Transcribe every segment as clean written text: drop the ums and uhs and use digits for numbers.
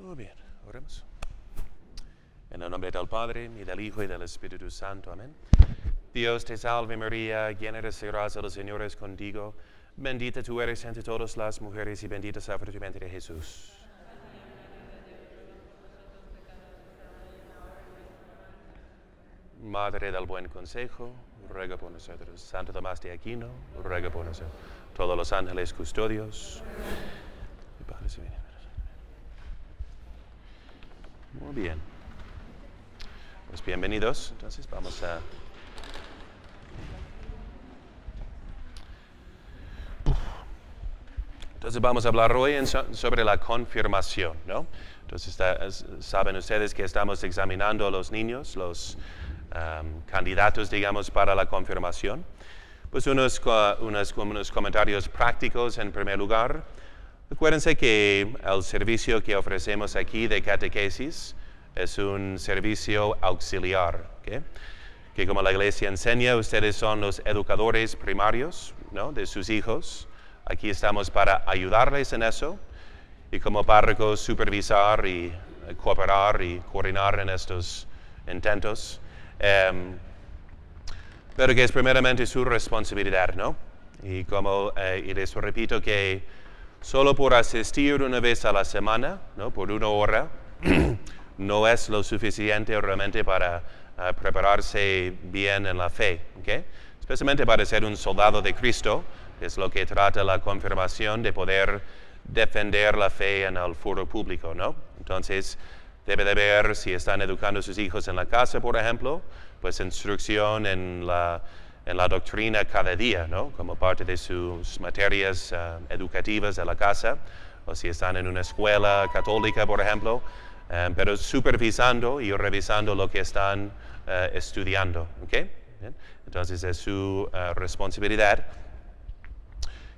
Muy bien, oremos. En el nombre del Padre, y del Hijo, y del Espíritu Santo. Amén. Dios te salve María, llena eres de gracia, el Señor es contigo. Bendita tú eres entre todas las mujeres, y bendito es el fruto de tu vientre, Jesús. Madre del buen consejo, ruega por nosotros. Santo Tomás de Aquino, ruega por nosotros. Todos los ángeles custodios. Muy bien. Pues bienvenidos. Entonces vamos a... vamos a hablar hoy sobre la confirmación, ¿no? Entonces saben ustedes que estamos examinando a los niños, los candidatos, digamos, para la confirmación. Pues unos comentarios prácticos en primer lugar. Acuérdense que el servicio que ofrecemos aquí de catequesis es un servicio auxiliar, ¿okay? Que como la Iglesia enseña, ustedes son los educadores primarios, ¿no?, de sus hijos. Aquí estamos para ayudarles en eso y como párrocos supervisar y cooperar y coordinar en estos intentos. Pero que es primeramente su responsabilidad, ¿no? Y les repito que solo por asistir una vez a la semana, ¿no?, por 1 hora, no es lo suficiente realmente para prepararse bien en la fe, ¿okay? Especialmente para ser un soldado de Cristo, es lo que trata la confirmación, de poder defender la fe en el foro público, ¿no? Entonces, debe de haber, si están educando a sus hijos en la casa, por ejemplo, pues instrucción en la doctrina cada día, ¿no?, como parte de sus materias educativas de la casa, o si están en una escuela católica, por ejemplo, pero supervisando y revisando lo que están estudiando, ¿ok? Bien. Entonces es su responsabilidad.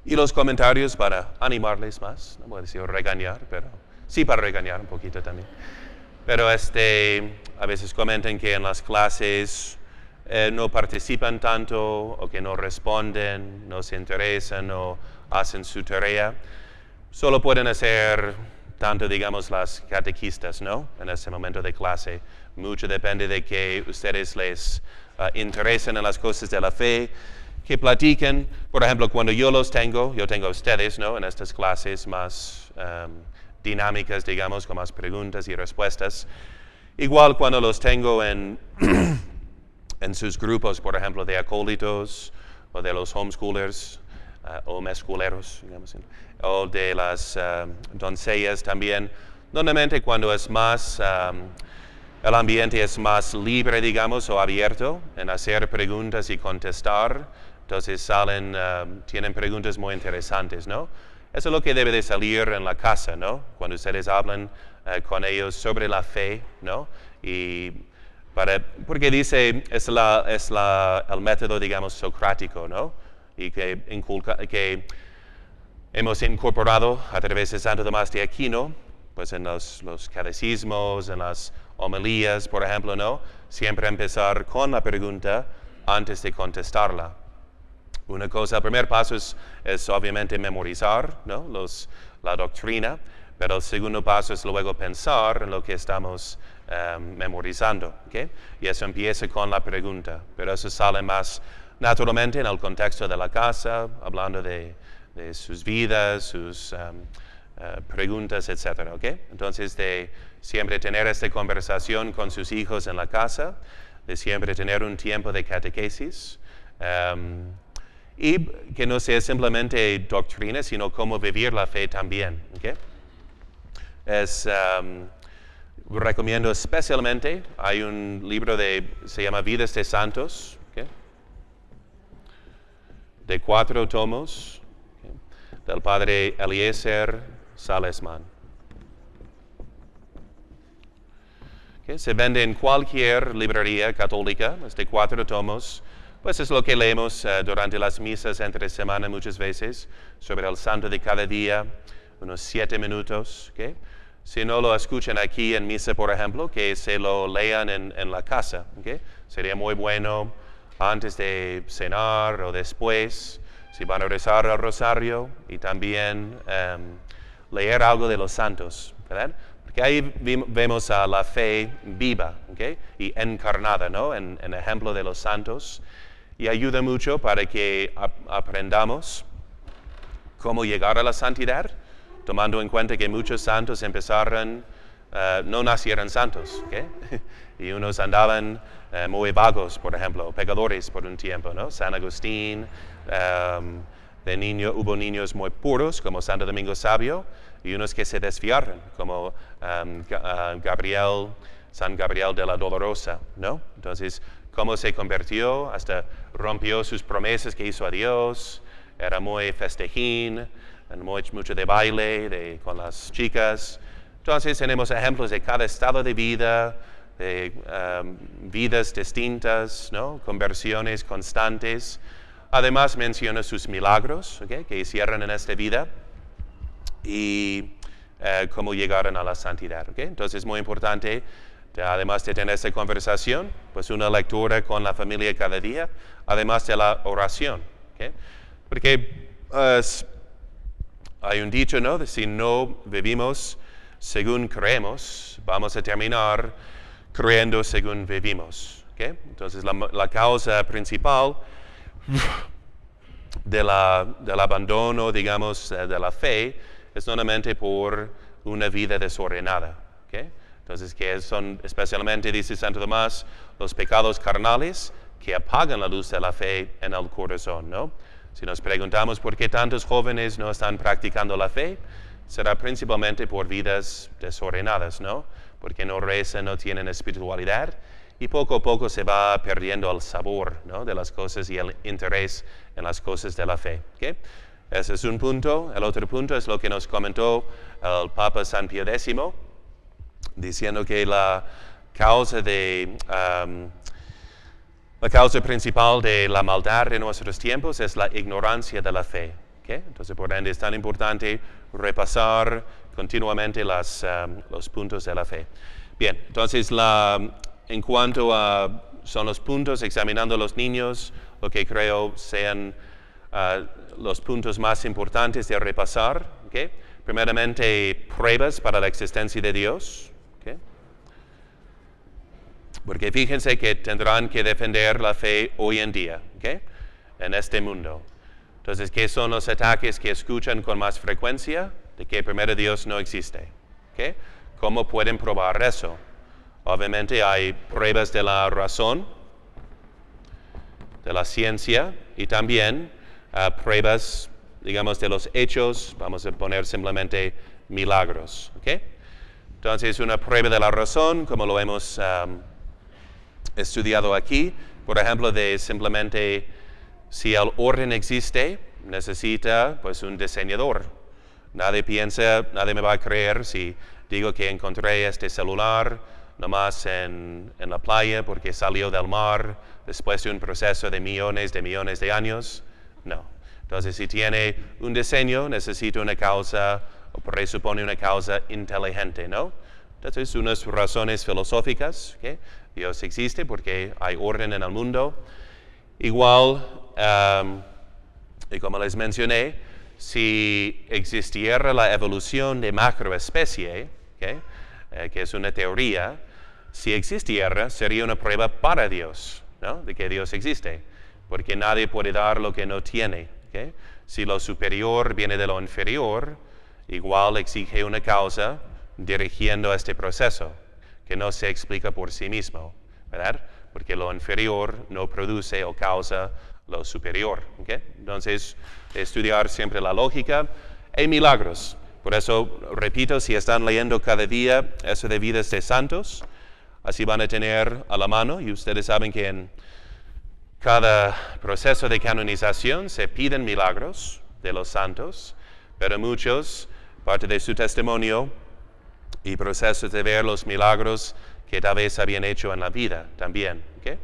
Y los comentarios para animarles más, no voy a decir regañar, pero sí para regañar un poquito también. Pero a veces comentan que en las clases no participan tanto, o que no responden, no se interesan, no hacen su tarea. Solo pueden hacer tanto, digamos, las catequistas, ¿no?, en ese momento de clase. Mucho depende de que ustedes les interesen en las cosas de la fe, que platiquen. Por ejemplo, cuando yo tengo a ustedes, ¿no?, en estas clases más dinámicas, digamos, con más preguntas y respuestas. Igual cuando los tengo en sus grupos, por ejemplo, de acólitos o de los homeschoolers o mesculeros, digamos, o de las doncellas también. Normalmente cuando es más, el ambiente es más libre, digamos, o abierto en hacer preguntas y contestar, entonces tienen preguntas muy interesantes, ¿no? Eso es lo que debe de salir en la casa, ¿no?, cuando ustedes hablan con ellos sobre la fe, ¿no? Porque dice, es el método, digamos, socrático, ¿no?, y que hemos incorporado a través de Santo Tomás de Aquino, pues en los catecismos, en las homilías, por ejemplo, ¿no?, siempre empezar con la pregunta antes de contestarla. El primer paso es obviamente memorizar, ¿no?, la doctrina, pero el segundo paso es luego pensar en lo que estamos memorizando, ¿okay? Y eso empieza con la pregunta, pero eso sale más naturalmente en el contexto de la casa, hablando de sus vidas, sus preguntas, etc., ¿ok? Entonces, de siempre tener esta conversación con sus hijos en la casa, de siempre tener un tiempo de catequesis, y que no sea simplemente doctrina, sino cómo vivir la fe también, ¿ok? Recomiendo especialmente, hay un libro se llama Vidas de Santos, ¿okay?, de 4 tomos, ¿okay?, del padre Eliezer Salesman. ¿Okay? Se vende en cualquier librería católica, es de 4 tomos. Pues es lo que leemos durante las misas entre semana muchas veces, sobre el santo de cada día, unos 7 minutos, ¿okay? Si no lo escuchan aquí en misa, por ejemplo, que se lo lean en la casa, ¿okay? Sería muy bueno antes de cenar o después, si van a rezar el rosario, y también leer algo de los santos, ¿verdad? Porque ahí vemos a la fe viva, ¿okay? Y encarnada, ¿no? En ejemplo de los santos. Y ayuda mucho para que aprendamos cómo llegar a la santidad, tomando en cuenta que muchos santos no nacieron santos, ¿okay? Y unos andaban muy vagos, por ejemplo, pecadores por un tiempo, ¿no? San Agustín, hubo niños muy puros, como Santo Domingo Sabio, y unos que se desviaron, como San Gabriel de la Dolorosa, ¿no? Entonces, cómo se convirtió, hasta rompió sus promesas que hizo a Dios, era muy festejín, mucho de baile con las chicas. Entonces tenemos ejemplos de cada estado de vida, de vidas distintas, ¿no? Conversiones constantes. Además menciona sus milagros, ¿okay? Que hicieron en esta vida y cómo llegaron a la santidad, ¿okay? Entonces es muy importante, además de tener esta conversación, pues una lectura con la familia cada día, además de la oración, ¿okay? Porque hay un dicho, ¿no? De si no vivimos según creemos, vamos a terminar creyendo según vivimos, ¿okay? Entonces la causa principal del abandono, digamos, de la fe, es normalmente por una vida desordenada, ¿okay? Entonces, que son especialmente, dice Santo Tomás, los pecados carnales que apagan la luz de la fe en el corazón, ¿no? Si nos preguntamos por qué tantos jóvenes no están practicando la fe, será principalmente por vidas desordenadas, ¿no? Porque no rezan, no tienen espiritualidad, y poco a poco se va perdiendo el sabor, ¿no? De las cosas y el interés en las cosas de la fe, ¿okay? Ese es un punto. El otro punto es lo que nos comentó el Papa San Pío X, diciendo que la causa principal de la maldad de nuestros tiempos es la ignorancia de la fe, ¿okay? Entonces, por ende, es tan importante repasar continuamente los puntos de la fe. Bien, entonces, en cuanto a son los puntos, examinando a los niños, lo que creo sean los puntos más importantes de repasar, ¿okay? Primeramente, pruebas para la existencia de Dios, ¿okay? Porque fíjense que tendrán que defender la fe hoy en día, ¿okay? En este mundo. Entonces, ¿qué son los ataques que escuchan con más frecuencia? De que primero Dios no existe, ¿okay? ¿Cómo pueden probar eso? Obviamente hay pruebas de la razón, de la ciencia, y también pruebas, digamos, de los hechos, vamos a poner simplemente milagros, ¿okay? Entonces, una prueba de la razón, como lo hemos estudiado aquí, por ejemplo, de simplemente si el orden existe, necesita pues un diseñador. Nadie me va a creer si digo que encontré este celular nomás en la playa porque salió del mar después de un proceso de millones de años. No. Entonces, si tiene un diseño, necesita una causa, o presupone una causa inteligente, ¿no? Entonces, unas razones filosóficas, ¿okay? Dios existe porque hay orden en el mundo. Igual, y como les mencioné, si existiera la evolución de macroespecie, ¿okay? Que es una teoría, si existiera, sería una prueba para Dios, ¿no? De que Dios existe, porque nadie puede dar lo que no tiene, ¿okay? Si lo superior viene de lo inferior, igual exige una causa dirigiendo este proceso, que no se explica por sí mismo, ¿verdad? Porque lo inferior no produce o causa lo superior, ¿okay? Entonces, estudiar siempre la lógica y milagros. Por eso, repito, si están leyendo cada día eso de vidas de santos, así van a tener a la mano, y ustedes saben que en cada proceso de canonización se piden milagros de los santos, pero muchos, parte de su testimonio y procesos de ver los milagros que tal vez habían hecho en la vida también, ¿okay?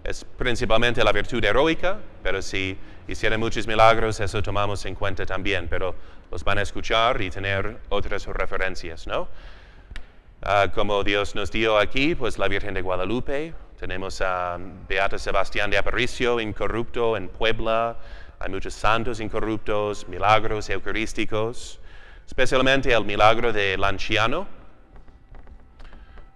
Es principalmente la virtud heroica, pero si hicieran muchos milagros, eso tomamos en cuenta también, pero los van a escuchar y tener otras referencias, ¿no? Como Dios nos dio aquí, pues la Virgen de Guadalupe, tenemos a Beato Sebastián de Aparicio, incorrupto en Puebla, hay muchos santos incorruptos, milagros eucarísticos, especialmente el milagro del anciano,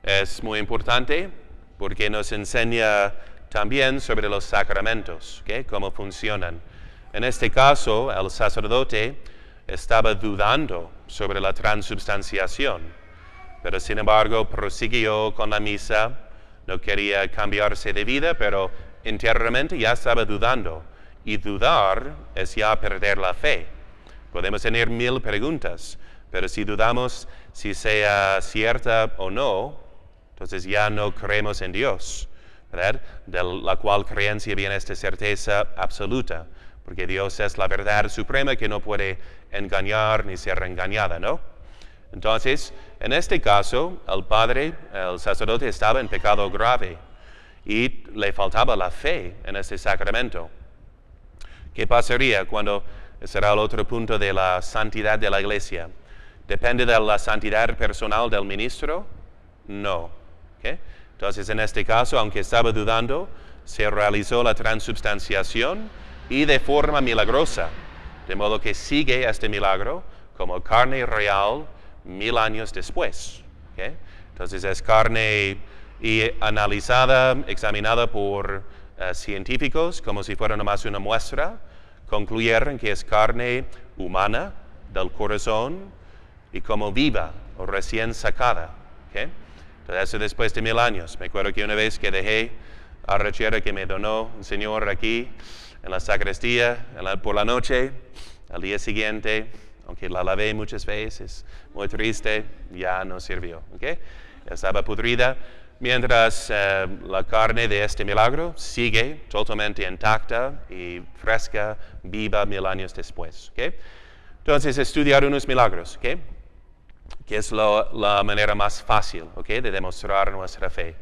es muy importante porque nos enseña también sobre los sacramentos, ¿okay? Cómo funcionan. En este caso, el sacerdote estaba dudando sobre la transubstanciación, pero sin embargo prosiguió con la misa, no quería cambiarse de vida, pero internamente ya estaba dudando. Y dudar es ya perder la fe. Podemos tener 1000 preguntas, pero si dudamos si sea cierta o no, entonces ya no creemos en Dios, ¿verdad? De la cual creencia viene esta certeza absoluta, porque Dios es la verdad suprema que no puede engañar ni ser engañada, ¿no? Entonces, en este caso, el sacerdote estaba en pecado grave y le faltaba la fe en este sacramento. ¿Qué pasaría cuando será el otro punto de la santidad de la iglesia? ¿Depende de la santidad personal del ministro? No. ¿Okay? Entonces, en este caso, aunque estaba dudando, se realizó la transubstanciación y de forma milagrosa, de modo que sigue este milagro como carne real 1000 años después. ¿Okay? Entonces, es carne y analizada, examinada por científicos, como si fuera nomás una muestra, concluyeron que es carne humana del corazón y como viva o recién sacada. ¿Okay? Entonces, eso después de 1000 años. Me acuerdo que una vez que dejé arrachera que me donó un señor aquí en la sacristía por la noche, al día siguiente, aunque la lavé muchas veces, muy triste, ya no sirvió. ¿Okay? Estaba pudrida. Mientras la carne de este milagro sigue totalmente intacta y fresca, viva 1000 años después. ¿Okay? Entonces, estudiar unos milagros, ¿okay? Que es la manera más fácil, ¿okay? De demostrar nuestra fe.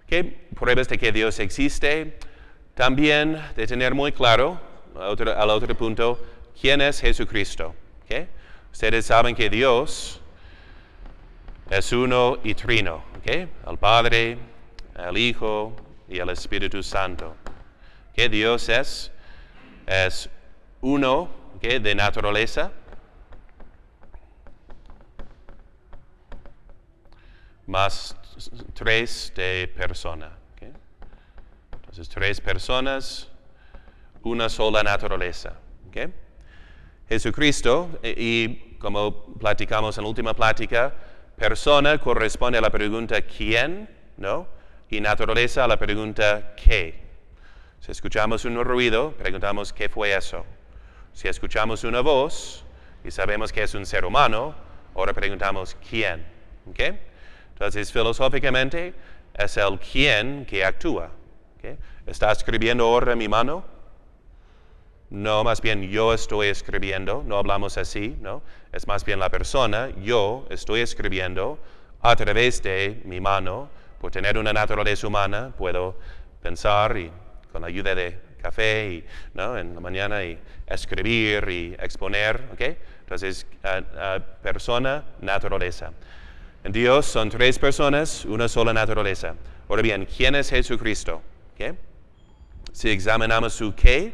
¿Okay? Pruebas de que Dios existe. También de tener muy claro, al otro punto, quién es Jesucristo. ¿Okay? Ustedes saben que Dios es uno y trino, ¿okay? El Padre, el Hijo y el Espíritu Santo. ¿Okay? Dios es uno, ¿okay? De naturaleza, más 3 de persona. ¿Okay? Entonces, 3 personas, una sola naturaleza. ¿Okay? Jesucristo, y como platicamos en la última plática, persona corresponde a la pregunta ¿quién? ¿No? Y naturaleza a la pregunta ¿qué? Si escuchamos un ruido, preguntamos ¿qué fue eso? Si escuchamos una voz y sabemos que es un ser humano, ahora preguntamos ¿quién? ¿Okay? Entonces, filosóficamente, es el quién que actúa. ¿Okay? ¿Está escribiendo ahora mi mano? No, más bien yo estoy escribiendo, no hablamos así, ¿no? Es más bien la persona, yo estoy escribiendo a través de mi mano, por tener una naturaleza humana, puedo pensar y con la ayuda de café y, ¿no? En la mañana y escribir y exponer, ¿ok? Entonces, persona, naturaleza. En Dios son 3 personas, una sola naturaleza. Ahora bien, ¿quién es Jesucristo? ¿Okay? Si examinamos su qué,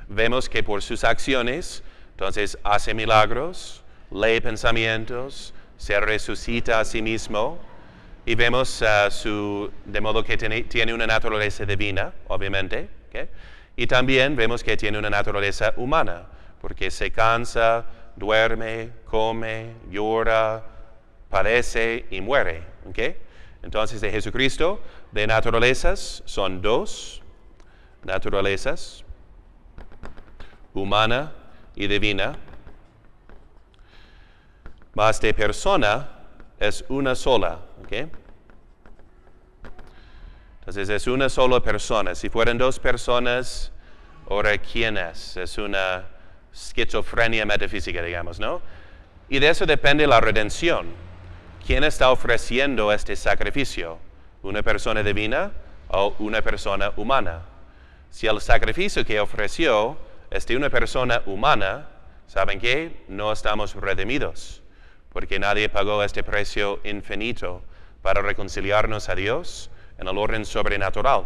vemos que por sus acciones, entonces hace milagros, lee pensamientos, se resucita a sí mismo, y vemos de modo que tiene una naturaleza divina, obviamente, ¿okay? Y también vemos que tiene una naturaleza humana, porque se cansa, duerme, come, llora, padece y muere. ¿Okay? Entonces, de Jesucristo, de naturalezas, son 2 naturalezas, humana y divina. Más de persona es una sola. ¿Okay? Entonces, es una sola persona. Si fueran 2 personas, ahora, ¿quién es? Es una esquizofrenia metafísica, digamos, ¿no? Y de eso depende la redención. ¿Quién está ofreciendo este sacrificio? ¿Una persona divina o una persona humana? Si el sacrificio que ofreció es de una persona humana, ¿saben qué? No estamos redimidos, porque nadie pagó este precio infinito para reconciliarnos a Dios en el orden sobrenatural,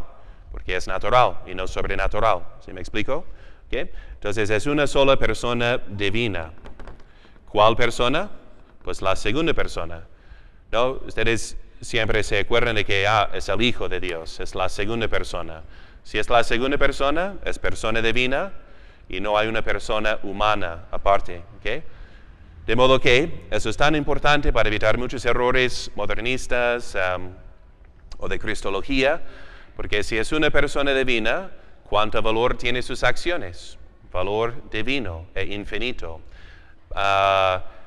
porque es natural y no sobrenatural. ¿Sí me explico? ¿Okay? Entonces es una sola persona divina. ¿Cuál persona? Pues la segunda persona. ¿No? Ustedes siempre se acuerdan de que es el Hijo de Dios, es la segunda persona. Si es la segunda persona, es persona divina y no hay una persona humana aparte. ¿Okay? De modo que eso es tan importante para evitar muchos errores modernistas o de cristología, porque si es una persona divina, ¿cuánto valor tienen sus acciones? Valor divino e infinito.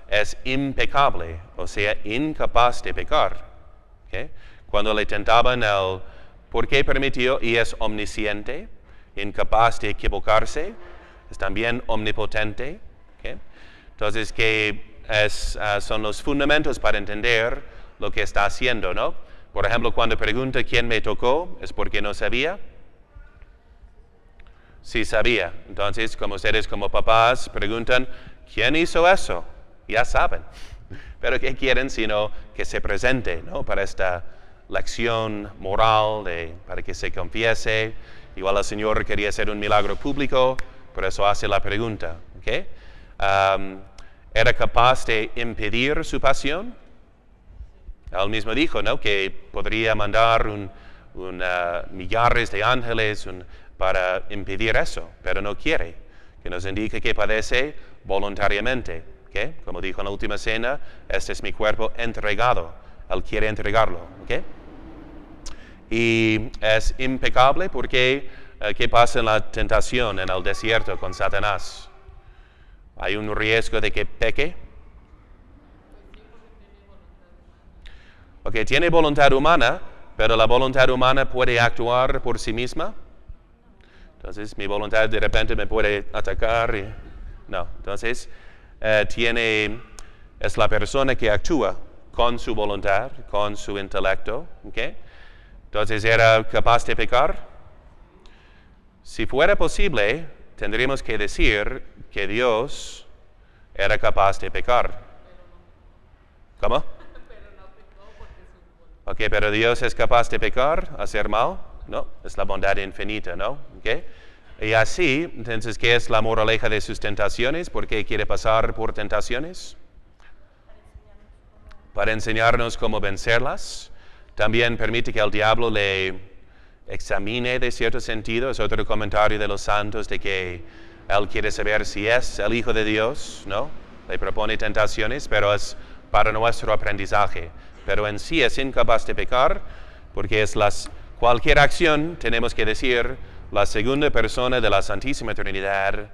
Es impecable, o sea, incapaz de pecar. ¿Okay? Cuando le tentaban ¿por qué permitió? Y es omnisciente, incapaz de equivocarse, es también omnipotente. ¿Okay? Entonces, que son los fundamentos para entender lo que está haciendo, ¿no? Por ejemplo, cuando pregunta quién me tocó, ¿es porque no sabía? Sí sabía. Entonces, como ustedes como papás preguntan, ¿quién hizo eso? Ya saben. Pero ¿qué quieren sino que se presente, ¿no? Para esta lección moral, para que se confiese. Igual el Señor quería hacer un milagro público, por eso hace la pregunta. ¿Okay? ¿Era capaz de impedir su pasión? Él mismo dijo, ¿no? Que podría mandar millares de ángeles para impedir eso, pero no quiere, que nos indica que padece voluntariamente. ¿Okay? Como dijo en la última cena, este es mi cuerpo entregado, Él quiere entregarlo. ¿Okay? Y es impecable porque, ¿qué pasa en la tentación en el desierto con Satanás? ¿Hay un riesgo de que peque? Ok, tiene voluntad humana, pero la voluntad humana puede actuar por sí misma. Entonces, mi voluntad de repente me puede atacar. No, entonces, es la persona que actúa con su voluntad, con su intelecto. ¿Okay? Entonces, ¿era capaz de pecar? Si fuera posible, tendríamos que decir que Dios era capaz de pecar. ¿Cómo? Ok, pero Dios es capaz de pecar, hacer mal, ¿no? Es la bondad infinita, ¿no? Okay. Y así, entonces, ¿qué es la moraleja de sus tentaciones? ¿Por qué quiere pasar por tentaciones? Para enseñarnos cómo vencerlas. También permite que el diablo le examine de cierto sentido. Es otro comentario de los santos de que él quiere saber si es el Hijo de Dios, ¿no? Le propone tentaciones, pero es para nuestro aprendizaje. Pero en sí es incapaz de pecar, porque cualquier acción, tenemos que decir, la segunda persona de la Santísima Trinidad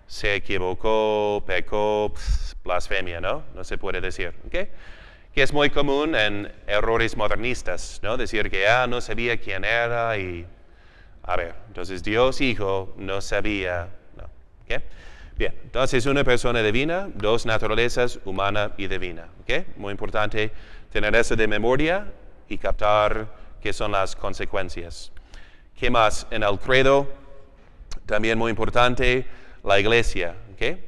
se equivocó, pecó, blasfemia, ¿no? No se puede decir, ¿ok? Que es muy común en errores modernistas, ¿no? Decir que no sabía quién era y... A ver, entonces Dios Hijo no sabía, ¿no? ¿Ok? Bien, entonces una persona divina, dos naturalezas, humana y divina, ¿ok? Muy importante tener eso de memoria y captar qué son las consecuencias. ¿Qué más? En el credo, también muy importante, la iglesia. ¿Okay?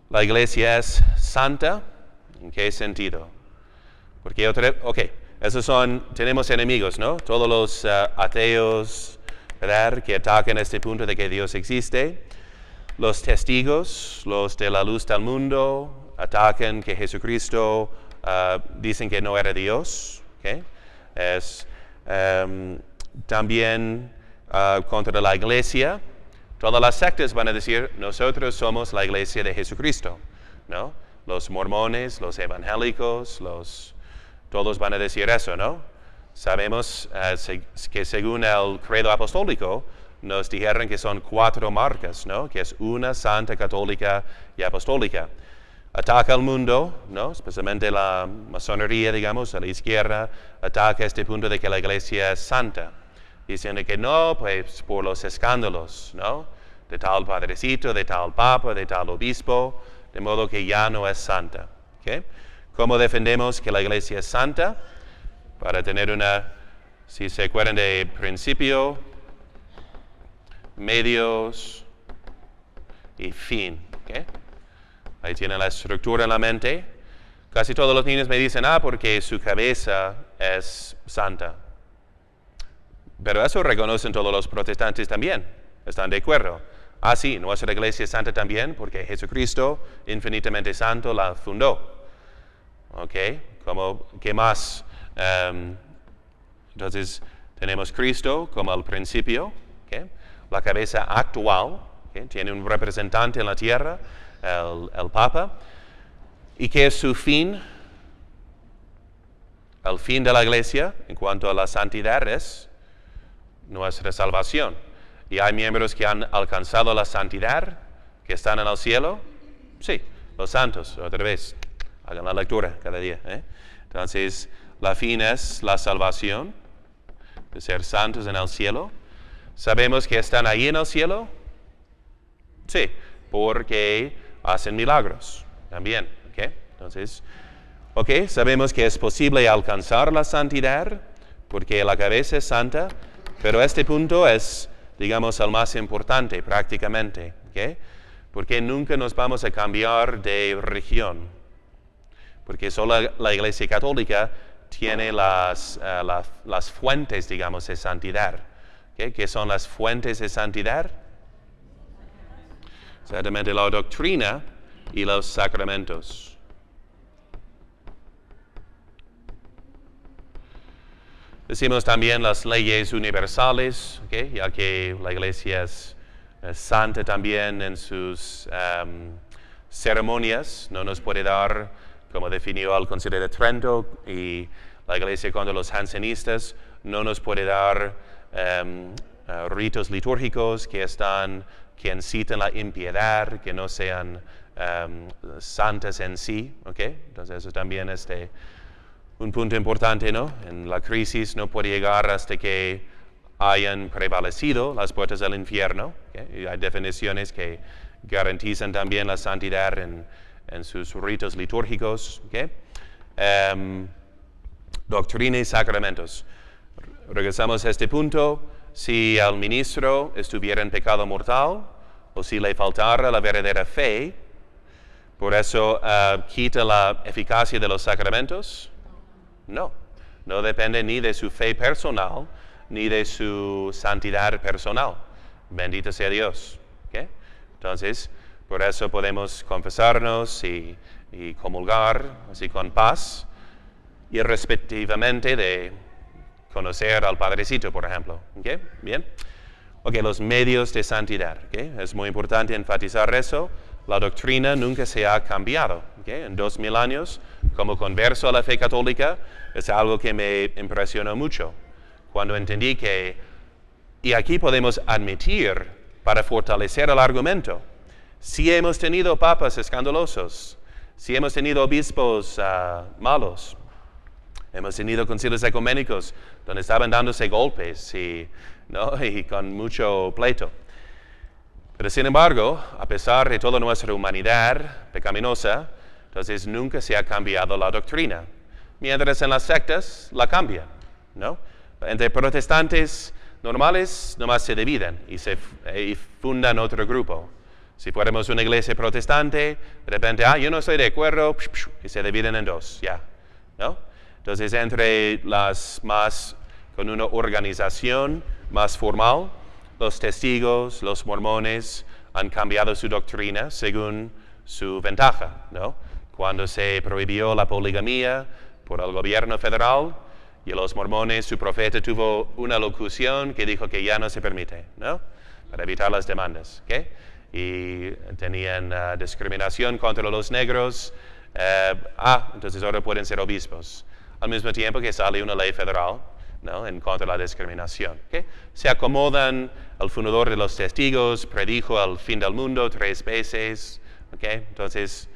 La iglesia es santa. ¿En qué sentido? Porque tenemos enemigos, ¿no? Todos los ateos, ¿verdad? Que atacan este punto de que Dios existe. Los testigos, los de la luz del mundo, atacan que Jesucristo dicen que no era Dios. ¿Okay? También contra la iglesia. Todas las sectas van a decir, nosotros somos la iglesia de Jesucristo, ¿no? Los mormones, los evangélicos, todos van a decir eso, ¿no? Sabemos que según el credo apostólico, nos dijeron que son 4 marcas, ¿no? Que es una santa, católica y apostólica. Ataca al mundo, ¿no? Especialmente la masonería, digamos, a la izquierda, ataca este punto de que la iglesia es santa, diciendo que no, pues por los escándalos, ¿no? De tal padrecito, de tal papa, de tal obispo, de modo que ya no es santa. ¿Okay? ¿Cómo defendemos que la iglesia es santa? Para tener si se acuerdan de principio, medios y fin. ¿Okay? Ahí tienen la estructura en la mente. Casi todos los niños me dicen, porque su cabeza es santa. Pero eso reconocen todos los protestantes también. ¿Están de acuerdo? Sí, nuestra iglesia es santa también porque Jesucristo, infinitamente santo, la fundó. ¿Ok? ¿Qué más Entonces, tenemos Cristo como el principio, ¿okay? La cabeza actual, ¿okay? Tiene un representante en la tierra, el Papa. ¿Y qué es su fin? El fin de la Iglesia, en cuanto a la santidad, es nuestra salvación. ¿Y hay miembros que han alcanzado la santidad, que están en el cielo? Sí, los santos, otra vez. Hagan la lectura cada día. Entonces, la fin es la salvación, de ser santos en el cielo. ¿Sabemos que están ahí en el cielo? Sí, porque hacen milagros también. ¿Okay? Entonces, sabemos que es posible alcanzar la santidad, porque la cabeza es santa, pero este punto es, digamos, el más importante prácticamente. ¿Okay? Porque nunca nos vamos a cambiar de religión. Porque solo la Iglesia Católica tiene las fuentes, digamos, de santidad. ¿Okay? ¿Qué son las fuentes de santidad? Exactamente la doctrina y los sacramentos. Decimos también las leyes universales, ¿okay? Ya que la Iglesia es santa también en sus ceremonias, no nos puede dar, como definió el Concilio de Trento y la Iglesia contra los jansenistas, no nos puede dar ritos litúrgicos que inciten la impiedad, que no sean santas en sí, ¿okay? Entonces eso también es un punto importante, ¿no? En la crisis no puede llegar hasta que hayan prevalecido las puertas del infierno. ¿Okay? Y hay definiciones que garantizan también la santidad en sus ritos litúrgicos. ¿Okay? Doctrina y sacramentos. Regresamos a este punto. Si el ministro estuviera en pecado mortal o si le faltara la verdadera fe, por eso quita la eficacia de los sacramentos. No depende ni de su fe personal, ni de su santidad personal. Bendito sea Dios. ¿Okay? Entonces, por eso podemos confesarnos y comulgar así con paz, y respectivamente de conocer al Padrecito, por ejemplo. ¿Okay? Bien. Los medios de santidad. ¿Okay? Es muy importante enfatizar eso. La doctrina nunca se ha cambiado. ¿Okay? En 2000 años, como converso a la fe católica, es algo que me impresionó mucho. Cuando entendí que, y aquí podemos admitir, para fortalecer el argumento, si hemos tenido papas escandalosos, si hemos tenido obispos malos, hemos tenido concilios ecuménicos donde estaban dándose golpes y con mucho pleito. Pero sin embargo, a pesar de toda nuestra humanidad pecaminosa, entonces nunca se ha cambiado la doctrina. Mientras en las sectas la cambian, ¿no? Entre protestantes normales nomás se dividen y fundan otro grupo. Si fuéramos una iglesia protestante, de repente, yo no estoy de acuerdo, y se dividen en dos, ya, ¿no? Entonces, entre las más, con una organización más formal, los testigos, los mormones, han cambiado su doctrina según su ventaja, ¿no? Cuando se prohibió la poligamía por el gobierno federal, y los mormones, su profeta tuvo una locución que dijo que ya no se permite, ¿no? Para evitar las demandas, ¿okay? Y tenían discriminación contra los negros. Entonces ahora pueden ser obispos. Al mismo tiempo que sale una ley federal, ¿no? En contra de la discriminación, ¿okay? Se acomodan. El fundador de los testigos predijo el fin del mundo 3 veces, ¿okay? Entonces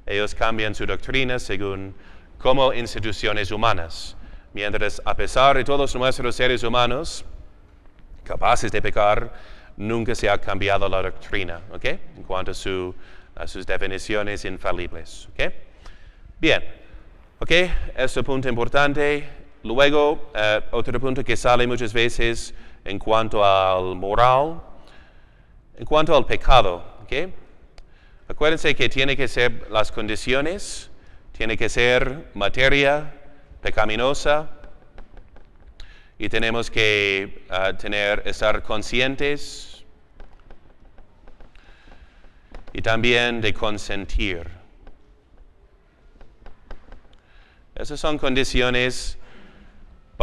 ellos cambian su doctrina según como instituciones humanas. Mientras, a pesar de todos nuestros seres humanos capaces de pecar, nunca se ha cambiado la doctrina, ¿okay? En cuanto a sus definiciones infalibles, ¿okay? Bien, ¿okay? Este es un punto importante. Luego, otro punto que sale muchas veces en cuanto al moral, en cuanto al pecado, ¿okay? Acuérdense que tiene que ser las condiciones, tiene que ser materia pecaminosa, y tenemos que estar conscientes y también de consentir. Esas son condiciones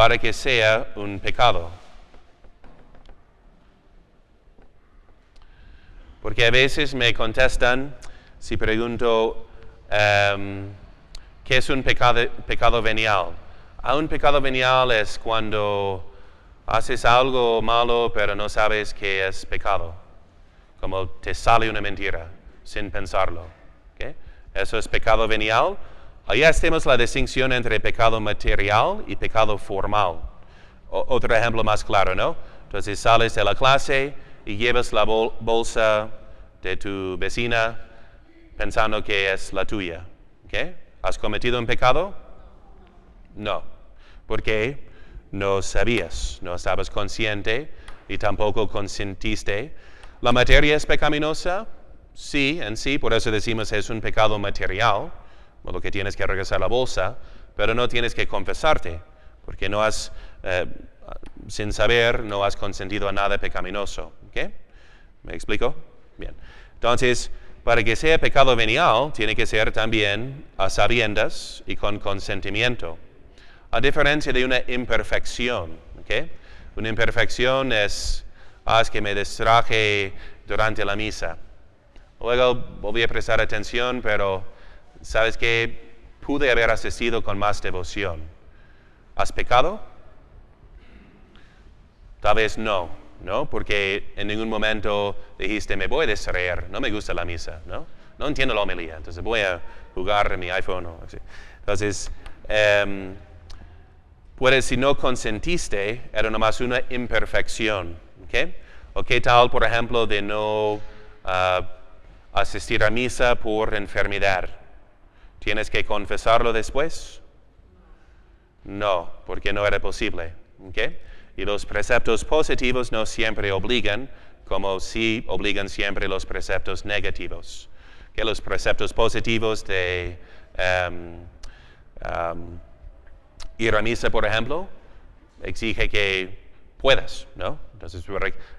para que sea un pecado? Porque a veces me contestan, si pregunto, ¿qué es un pecado venial? Un pecado venial es cuando haces algo malo pero no sabes que es pecado. Como te sale una mentira sin pensarlo. ¿Okay? Eso es pecado venial. Ahí hacemos la distinción entre pecado material y pecado formal. Otro ejemplo más claro, ¿no? Entonces sales de la clase y llevas la bolsa de tu vecina pensando que es la tuya. ¿Okay? ¿Has cometido un pecado? No. ¿Por qué? No sabías, no estabas consciente y tampoco consentiste. ¿La materia es pecaminosa? Sí, en sí, por eso decimos es un pecado material, por lo que tienes que regresar la bolsa, pero no tienes que confesarte, porque no has, sin saber, no has consentido a nada pecaminoso. ¿Okay? ¿Me explico? Bien. Entonces, para que sea pecado venial, tiene que ser también a sabiendas y con consentimiento. A diferencia de una imperfección. ¿Okay? Una imperfección es que me distraje durante la misa. Luego volví a prestar atención, pero ¿sabes qué? Pude haber asistido con más devoción. ¿Has pecado? Tal vez no, ¿no? Porque en ningún momento dijiste, me voy a distraer, no me gusta la misa, ¿no? No entiendo la homilía, entonces voy a jugar en mi iPhone o así. Entonces, si no consentiste, era nomás una imperfección, ¿ok? ¿O qué tal, por ejemplo, de no asistir a misa por enfermedad? ¿Tienes que confesarlo después? No, porque no era posible, ¿ok? Y los preceptos positivos no siempre obligan, como sí obligan siempre los preceptos negativos. ¿Okay? Los preceptos positivos de ir a misa, por ejemplo, exige que puedas, ¿no? Entonces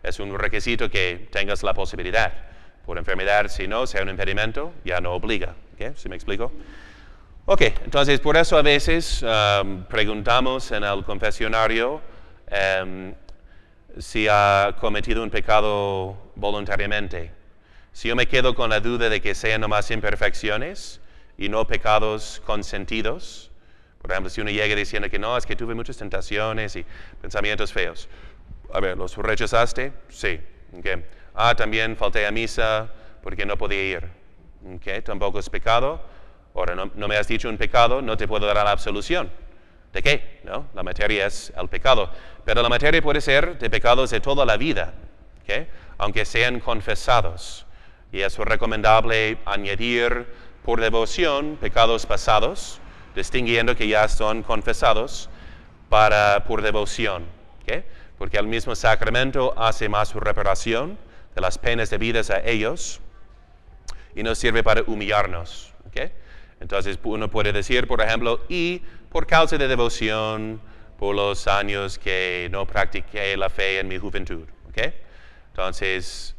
es un requisito que tengas la posibilidad. Por enfermedad, si no, sea un impedimento, ya no obliga. ¿Okay? ¿Sí me explico? Ok, entonces por eso a veces preguntamos en el confesionario si ha cometido un pecado voluntariamente. Si yo me quedo con la duda de que sean nomás imperfecciones y no pecados consentidos, por ejemplo, si uno llega diciendo que no, es que tuve muchas tentaciones y pensamientos feos. A ver, ¿los rechazaste? Sí. Okay. También falté a misa porque no podía ir. Okay. Tampoco es pecado. Ahora, no me has dicho un pecado, no te puedo dar la absolución. ¿De qué? ¿No? La materia es el pecado. Pero la materia puede ser de pecados de toda la vida, ¿okay? Aunque sean confesados. Y es recomendable añadir por devoción pecados pasados, distinguiendo que ya son confesados por devoción. ¿Okay? Porque el mismo sacramento hace más reparación de las penas debidas a ellos y nos sirve para humillarnos. ¿Okay? Entonces uno puede decir, por ejemplo, y por causa de devoción, por los años que no practiqué la fe en mi juventud. ¿Okay? Entonces,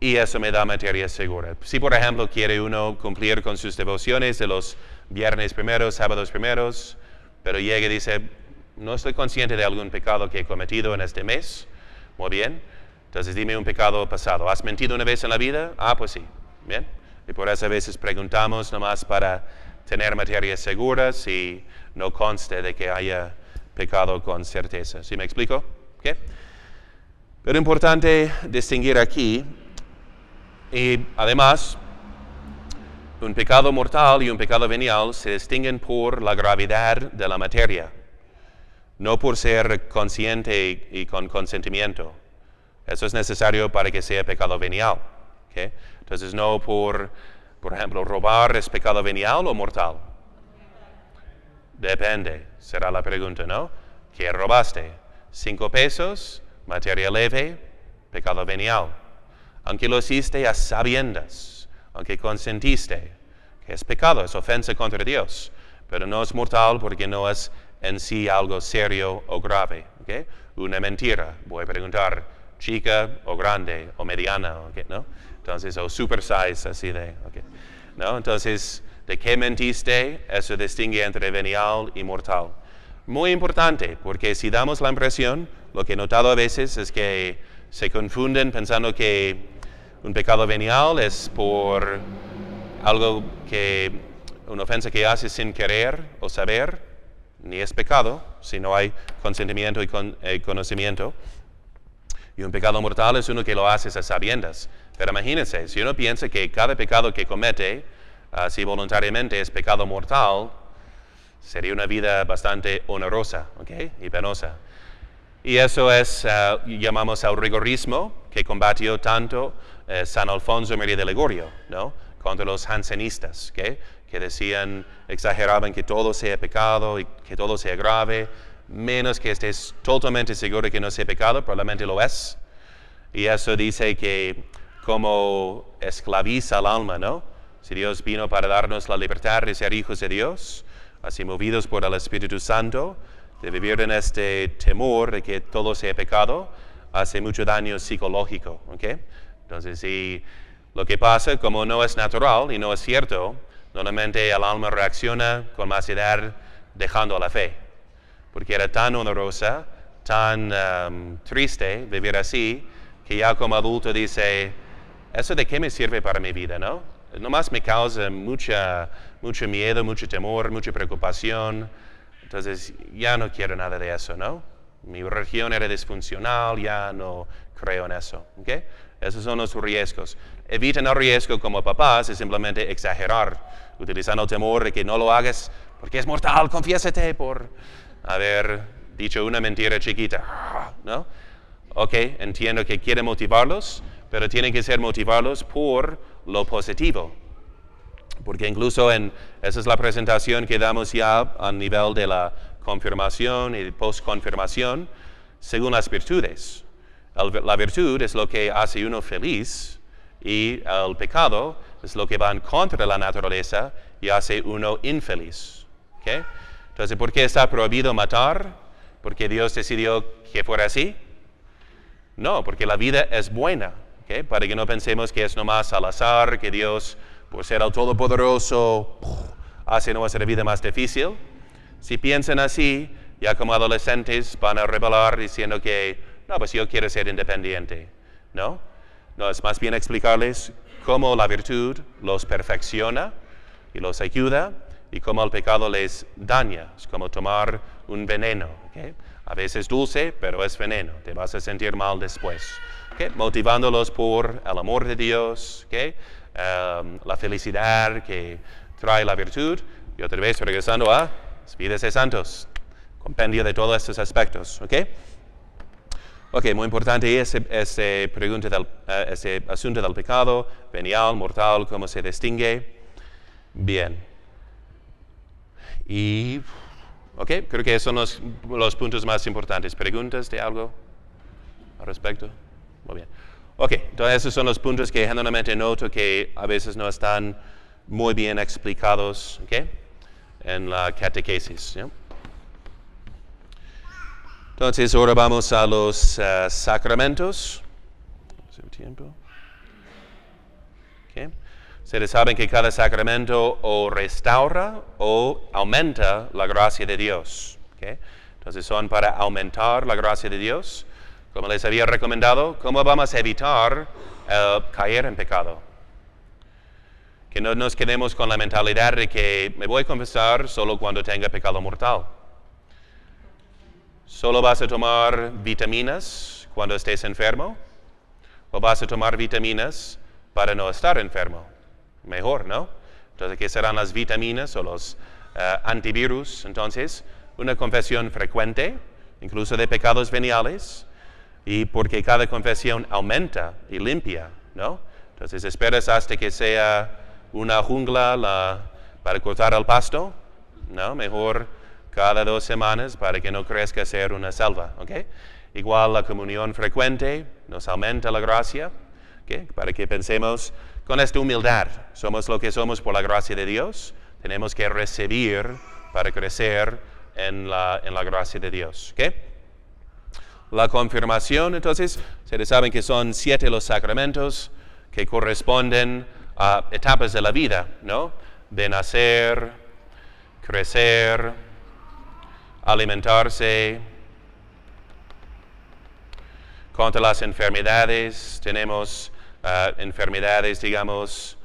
y eso me da materia segura. Si, por ejemplo, quiere uno cumplir con sus devociones de los viernes primeros, sábados primeros, pero llega y dice, no estoy consciente de algún pecado que he cometido en este mes. Muy bien. Entonces dime un pecado pasado. ¿Has mentido una vez en la vida? Pues sí. Bien. Y por eso a veces preguntamos nomás para tener materias seguras y no conste de que haya pecado con certeza. ¿Sí me explico? ¿Okay? Pero importante distinguir aquí, y además, un pecado mortal y un pecado venial se distinguen por la gravedad de la materia, no por ser consciente y con consentimiento. Eso es necesario para que sea pecado venial. ¿Okay? Entonces, no por ejemplo, robar es pecado venial o mortal. Depende, será la pregunta, ¿no? ¿Qué robaste? 5 pesos, materia leve, pecado venial. Aunque lo hiciste a sabiendas, aunque consentiste, que es pecado, es ofensa contra Dios, pero no es mortal porque no es en sí algo serio o grave. ¿Okay? Una mentira, voy a preguntar, chica o grande o mediana, ¿okay? ¿No? Entonces, o super size, así de, ¿okay? ¿No? Entonces, ¿de qué mentiste? Eso distingue entre venial y mortal. Muy importante, porque si damos la impresión, lo que he notado a veces es que se confunden pensando que un pecado venial es por algo que, una ofensa que hace sin querer o saber, ni es pecado, si no hay consentimiento y conocimiento. Y un pecado mortal es uno que lo haces a sabiendas. Pero imagínense, si uno piensa que cada pecado que comete, si voluntariamente es pecado mortal, sería una vida bastante onerosa, ¿okay? Y penosa. Y eso es, llamamos al rigorismo, que combatió tanto San Alfonso María de Ligorio, ¿no? Contra los jansenistas, ¿okay? Que decían, exageraban que todo sea pecado y que todo sea grave, menos que estés totalmente seguro de que no sea pecado, probablemente lo es. Y eso dice que como esclaviza al alma, ¿no? Si Dios vino para darnos la libertad de ser hijos de Dios, así movidos por el Espíritu Santo, de vivir en este temor de que todo sea pecado, hace mucho daño psicológico, ¿ok? Entonces, si lo que pasa, como no es natural y no es cierto, normalmente el alma reacciona con más edad dejando la fe, porque era tan onerosa, tan triste vivir así, que ya como adulto dice, ¿eso de qué me sirve para mi vida, no? Nomás me causa mucho miedo, mucho temor, mucha preocupación. Entonces, ya no quiero nada de eso, ¿no? Mi religión era disfuncional, ya no creo en eso, ¿ok? Esos son los riesgos. Eviten el riesgo como papás de simplemente exagerar, utilizando el temor de que no lo hagas porque es mortal, confiésate por haber dicho una mentira chiquita, ¿no? Ok, entiendo que quiere motivarlos, pero tienen que ser motivarlos por lo positivo. Porque incluso esa es la presentación que damos ya a nivel de la confirmación y post-confirmación, según las virtudes. La virtud es lo que hace uno feliz y el pecado es lo que va en contra de la naturaleza y hace uno infeliz. ¿Okay? Entonces, ¿por qué está prohibido matar? ¿Porque Dios decidió que fuera así? No, porque la vida es buena. ¿Okay? Para que no pensemos que es nomás al azar, que Dios, por ser el Todopoderoso, hace nuestra vida más difícil. Si piensan así, ya como adolescentes van a rebelar diciendo que, no, pues yo quiero ser independiente, ¿no? No, es más bien explicarles cómo la virtud los perfecciona y los ayuda y cómo el pecado les daña. Es como tomar un veneno, ¿okay? A veces dulce, pero es veneno, te vas a sentir mal después. ¿Okay? Motivándolos por el amor de Dios, ¿okay? La felicidad que trae la virtud, y otra vez regresando a las vidas de santos, compendio de todos estos aspectos, ¿ok? Ok, muy importante ese asunto del pecado, venial, mortal, cómo se distingue. Bien. Y, ok, creo que esos son los puntos más importantes. ¿Preguntas de algo al respecto? Muy bien. Ok, entonces esos son los puntos que generalmente noto que a veces no están muy bien explicados, ¿ok? En la catequesis, ¿no? Entonces ahora vamos a los sacramentos. Tiempo. Okay. Ustedes saben que cada sacramento o restaura o aumenta la gracia de Dios. Okay. Entonces son para aumentar la gracia de Dios. Como les había recomendado, ¿cómo vamos a evitar caer en pecado? Que no nos quedemos con la mentalidad de que me voy a confesar solo cuando tenga pecado mortal. ¿Solo vas a tomar vitaminas cuando estés enfermo? ¿O vas a tomar vitaminas para no estar enfermo? Mejor, ¿no? Entonces, ¿qué serán las vitaminas o los antivirus? Entonces, una confesión frecuente, incluso de pecados veniales, y porque cada confesión aumenta y limpia, ¿no? Entonces, esperas hasta que sea una jungla para cortar el pasto, ¿no? Mejor cada 2 semanas para que no crezca ser una selva, ¿ok? Igual la comunión frecuente nos aumenta la gracia, ¿okay? Para que pensemos con esta humildad, somos lo que somos por la gracia de Dios, tenemos que recibir para crecer en la gracia de Dios, ¿ok? La confirmación, entonces, ustedes saben que son 7 los sacramentos que corresponden a etapas de la vida, ¿no? De nacer, crecer, alimentarse, contra las enfermedades, tenemos enfermedades, digamos,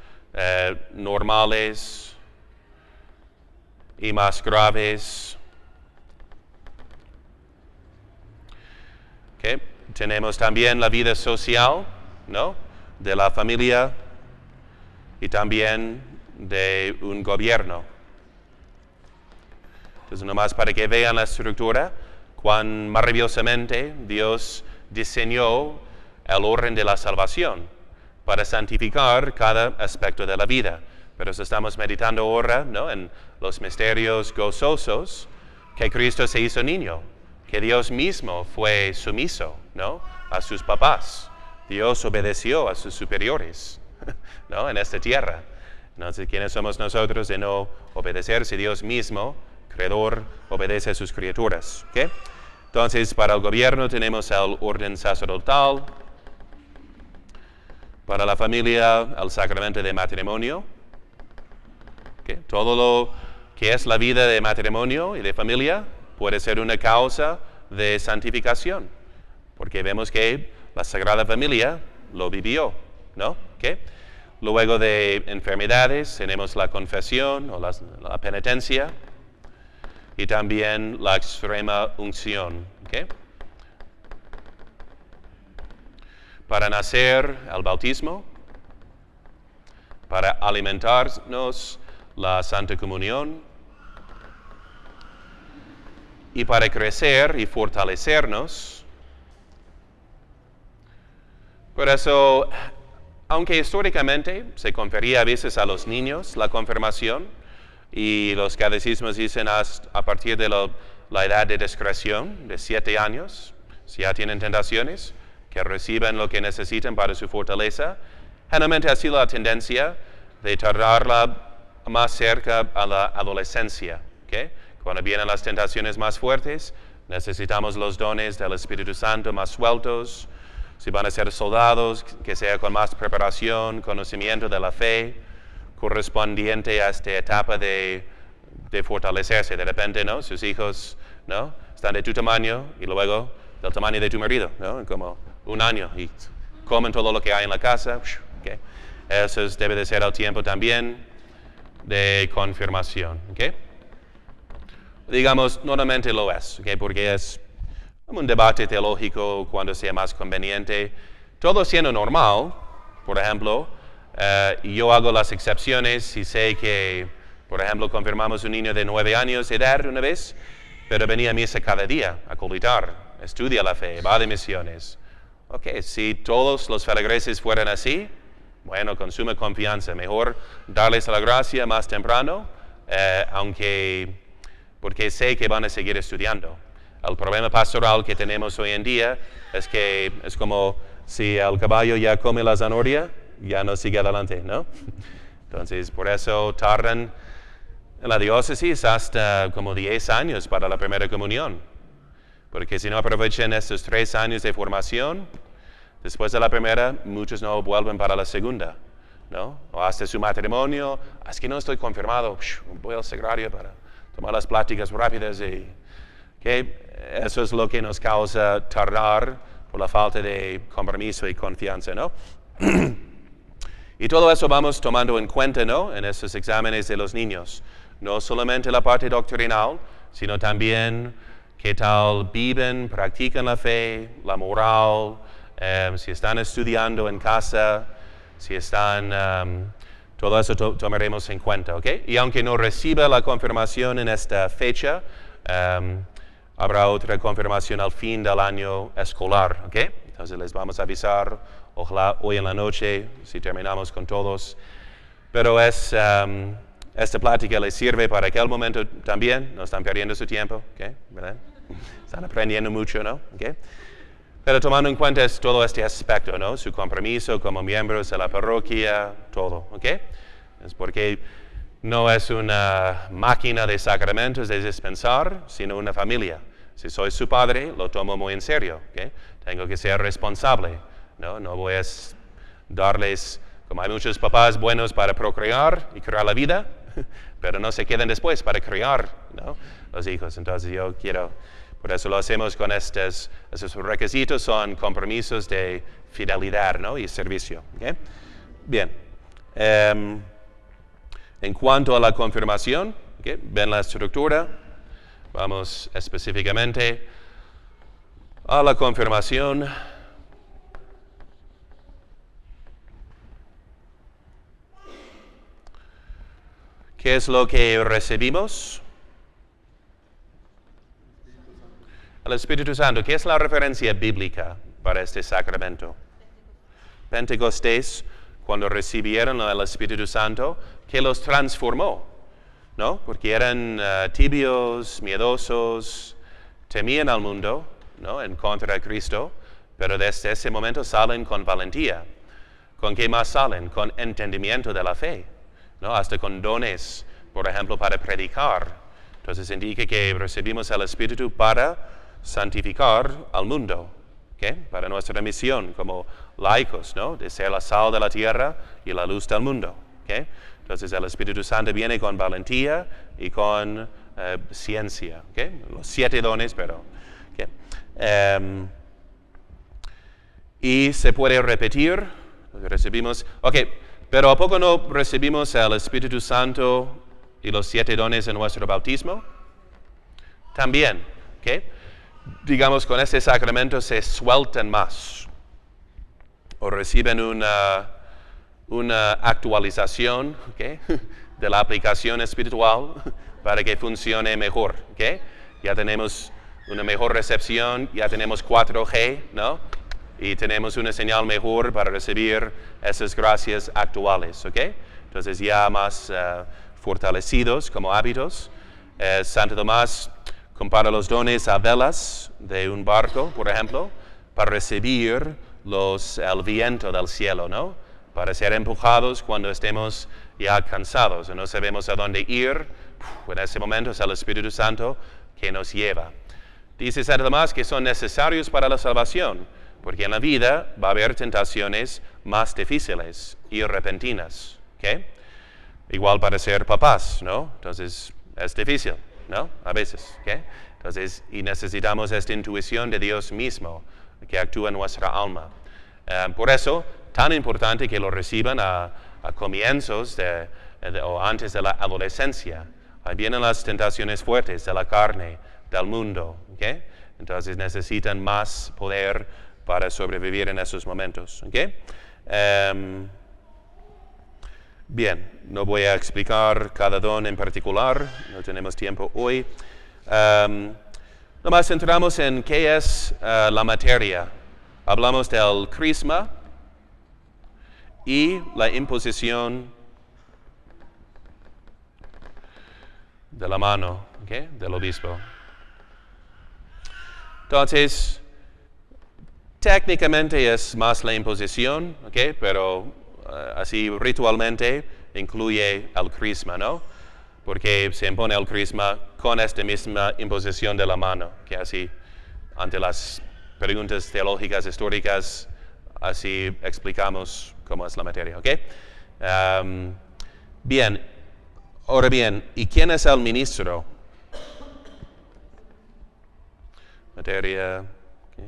normales y más graves. Okay. Tenemos también la vida social, ¿no? De la familia y también de un gobierno. Entonces, nomás para que vean la estructura, cuán maravillosamente Dios diseñó el orden de la salvación para santificar cada aspecto de la vida. Pero estamos meditando ahora, ¿no?, en los misterios gozosos, que Cristo se hizo niño, que Dios mismo fue sumiso, ¿no?, a sus papás. Dios obedeció a sus superiores, ¿no?, en esta tierra. Entonces, ¿quiénes somos nosotros de no obedecer si Dios mismo, Creador, obedece a sus criaturas? ¿Okay? Entonces, para el gobierno tenemos el orden sacerdotal, para la familia el sacramento de matrimonio. ¿Okay? Todo lo que es la vida de matrimonio y de familia puede ser una causa de santificación, porque vemos que la Sagrada Familia lo vivió, ¿no? ¿Okay? Luego de enfermedades tenemos la confesión o la penitencia y también la extrema unción. ¿Okay? Para nacer, el bautismo. Para alimentarnos, la Santa Comunión. Y para crecer y fortalecernos. Por eso, aunque históricamente se confería a veces a los niños la confirmación, y los catecismos dicen a partir de la edad de discreción, de 7 años, si ya tienen tentaciones, que reciban lo que necesitan para su fortaleza, generalmente ha sido la tendencia de tardarla más cerca a la adolescencia. ¿Okay? Cuando vienen las tentaciones más fuertes, necesitamos los dones del Espíritu Santo más sueltos. Si van a ser soldados, que sea con más preparación, conocimiento de la fe, correspondiente a esta etapa de fortalecerse. De repente, ¿no?, sus hijos, ¿no?, están de tu tamaño y luego del tamaño de tu marido, ¿no?, en como 1 año, y comen todo lo que hay en la casa. ¿Okay? Eso debe de ser el tiempo también de confirmación. ¿Okay? Digamos, normalmente lo es, ¿okay?, porque es un debate teológico cuando sea más conveniente. Todo siendo normal, por ejemplo, yo hago las excepciones si sé que, por ejemplo, confirmamos un niño de 9 años de edad una vez, pero venía a misa cada día a colitar, estudia la fe, va de misiones. Ok, si todos los feligreses fueran así, bueno, con suma confianza, mejor darles la gracia más temprano, porque sé que van a seguir estudiando. El problema pastoral que tenemos hoy en día es que es como si el caballo ya come la zanahoria, ya no sigue adelante, ¿no? Entonces, por eso tardan en la diócesis hasta como 10 años para la primera comunión. Porque si no aprovechan estos 3 años de formación, después de la primera, muchos no vuelven para la segunda, ¿no? O hasta su matrimonio, es que no estoy confirmado, voy al sagrario para tomar las pláticas rápidas. Eso es lo que nos causa tardar por la falta de compromiso y confianza, ¿no? Y todo eso vamos tomando en cuenta, ¿no?, en estos exámenes de los niños. No solamente la parte doctrinal, sino también qué tal viven, practican la fe, la moral, si están estudiando en casa, si están... todo eso tomaremos en cuenta, ¿ok? Y aunque no reciba la confirmación en esta fecha, habrá otra confirmación al fin del año escolar, ¿ok? Entonces les vamos a avisar, ojalá hoy en la noche, si terminamos con todos. Pero esta plática les sirve para aquel momento también, no están perdiendo su tiempo, ¿ok? ¿Verdad? Están aprendiendo mucho, ¿no? ¿Ok? Pero tomando en cuenta todo este aspecto, ¿no? Su compromiso como miembros de la parroquia, todo, ¿ok? Es porque no es una máquina de sacramentos de dispensar, sino una familia. Si soy su padre, lo tomo muy en serio, ¿ok? Tengo que ser responsable, ¿no? No voy a darles, como hay muchos papás buenos para procrear y crear la vida, pero no se quedan después para criar, ¿no?, los hijos. Entonces por eso lo hacemos con esos requisitos, son compromisos de fidelidad, ¿no?, y servicio. ¿Okay? Bien. En cuanto a la confirmación, ¿okay?, ven la estructura. Vamos específicamente a la confirmación. ¿Qué es lo que recibimos? El Espíritu Santo. ¿Qué es la referencia bíblica para este sacramento? Pentecostés, cuando recibieron el Espíritu Santo, que los transformó, ¿no? Porque eran tibios, miedosos, temían al mundo, ¿no?, en contra de Cristo, pero desde ese momento salen con valentía. ¿Con qué más salen? Con entendimiento de la fe, ¿no?, hasta con dones, por ejemplo, para predicar. Entonces indica que recibimos el Espíritu para santificar al mundo, ¿okay?, para nuestra misión como laicos, ¿no?, de ser la sal de la tierra y la luz del mundo. ¿Okay? Entonces el Espíritu Santo viene con valentía y con ciencia. ¿Okay? Los 7 dones, pero... ¿okay? Y se puede repetir, recibimos... Ok, pero ¿a poco no recibimos el Espíritu Santo y los 7 dones en nuestro bautismo? También, ¿ok? Digamos, con este sacramento se sueltan más, o reciben una actualización, ¿okay?, de la aplicación espiritual para que funcione mejor. ¿Okay? Ya tenemos una mejor recepción, ya tenemos 4G, ¿no? Y tenemos una señal mejor para recibir esas gracias actuales. ¿Okay? Entonces ya más fortalecidos como hábitos. Santo Tomás compara los dones a velas de un barco, por ejemplo, para recibir el viento del cielo, ¿no?, para ser empujados cuando estemos ya cansados y no sabemos a dónde ir. En ese momento es el Espíritu Santo que nos lleva. Dice Santo Tomás que son necesarios para la salvación, porque en la vida va a haber tentaciones más difíciles y repentinas. ¿Okay? Igual para ser papás, ¿no? Entonces es difícil, ¿no? A veces. ¿Okay? Entonces, y necesitamos esta intuición de Dios mismo que actúa en nuestra alma. Por eso, tan importante que lo reciban a comienzos o antes de la adolescencia. Ahí vienen las tentaciones fuertes de la carne, del mundo. ¿Okay? Entonces necesitan más poder para sobrevivir en esos momentos. ¿Okay? Bien, no voy a explicar cada don en particular, no tenemos tiempo hoy. Nomás entramos en qué es la materia. Hablamos del crisma y la imposición de la mano, ¿okay?, del obispo. Entonces, técnicamente es más la imposición, ¿okay?, pero así ritualmente incluye el crisma, ¿no? Porque se impone el crisma con esta misma imposición de la mano, que así, ante las preguntas teológicas históricas, así explicamos cómo es la materia, ¿ok? Bien, ahora bien, ¿y quién es el ministro? Materia, ¿okay?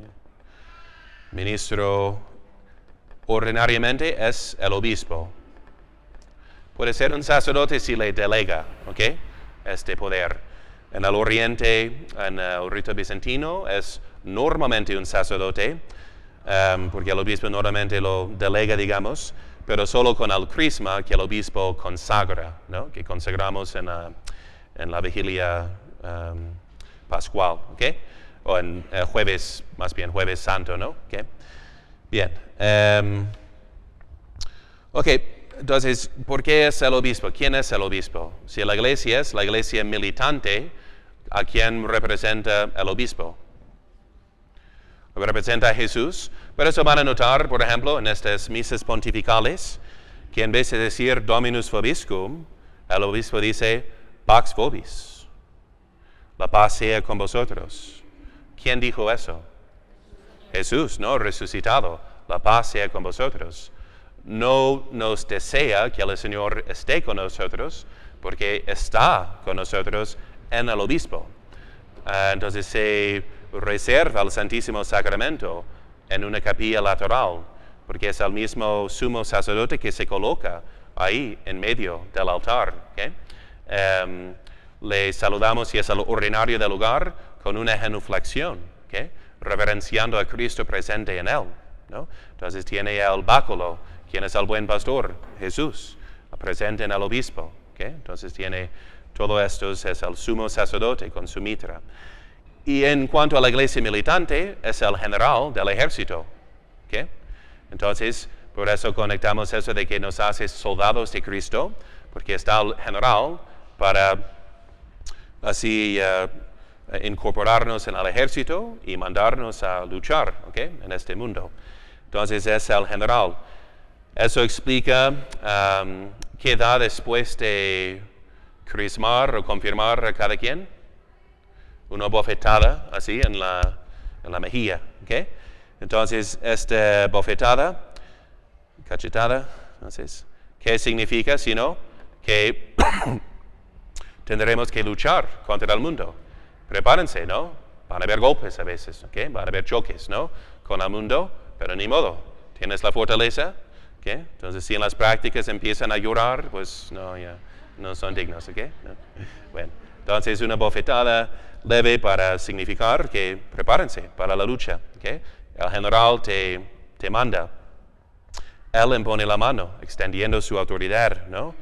Ministro ordinariamente es el obispo. Puede ser un sacerdote si le delega, ¿ok?, este poder. En el Oriente, en el rito bizantino, es normalmente un sacerdote, porque el obispo normalmente lo delega, digamos, pero solo con el crisma que el obispo consagra, ¿no?, que consagramos en la vigilia pascual, ¿ok?, o en jueves, más bien jueves santo, ¿no? ¿Okay? Bien. Ok, entonces, ¿por qué es el obispo? ¿Quién es el obispo? Si la iglesia es la iglesia militante, ¿a quién representa el obispo? Representa a Jesús. Por eso van a notar, por ejemplo, en estas misas pontificales, que en vez de decir Dominus vobiscum, el obispo dice Pax vobis. La paz sea con vosotros. ¿Quién dijo eso? Jesús, ¿no? Resucitado. La paz sea con vosotros. No nos desea que el Señor esté con nosotros, porque está con nosotros en el obispo. Entonces se reserva el Santísimo Sacramento en una capilla lateral, porque es el mismo sumo sacerdote que se coloca ahí en medio del altar. ¿Okay? Le saludamos, y es el ordinario del lugar, con una genuflexión, ¿okay? Reverenciando a Cristo presente en él, ¿no? Entonces tiene el báculo, quien es el buen pastor, Jesús, presente en el obispo. ¿Okay? Entonces tiene todo esto, es el sumo sacerdote con su mitra. Y en cuanto a la iglesia militante, es el general del ejército. ¿Okay? Entonces, por eso conectamos eso de que nos hace soldados de Cristo, porque está el general para así incorporarnos en el ejército y mandarnos a luchar, ¿okay? En este mundo. Entonces es el general. Eso explica qué da después de crismar o confirmar a cada quien. Una bofetada así en la mejilla. ¿Okay? Entonces esta bofetada, cachetada, entonces, ¿qué significa? Sino que tendremos que luchar contra el mundo. Prepárense, ¿no? Van a haber golpes a veces, ¿ok? Van a haber choques, ¿no? Con el mundo, pero ni modo. ¿Tienes la fortaleza? ¿Ok? Entonces, si en las prácticas empiezan a llorar, pues no, ya no son dignos, ¿ok? ¿No? Bueno, entonces una bofetada leve para significar que prepárense para la lucha, ¿ok? El general te manda. Él impone la mano, extendiendo su autoridad, ¿no?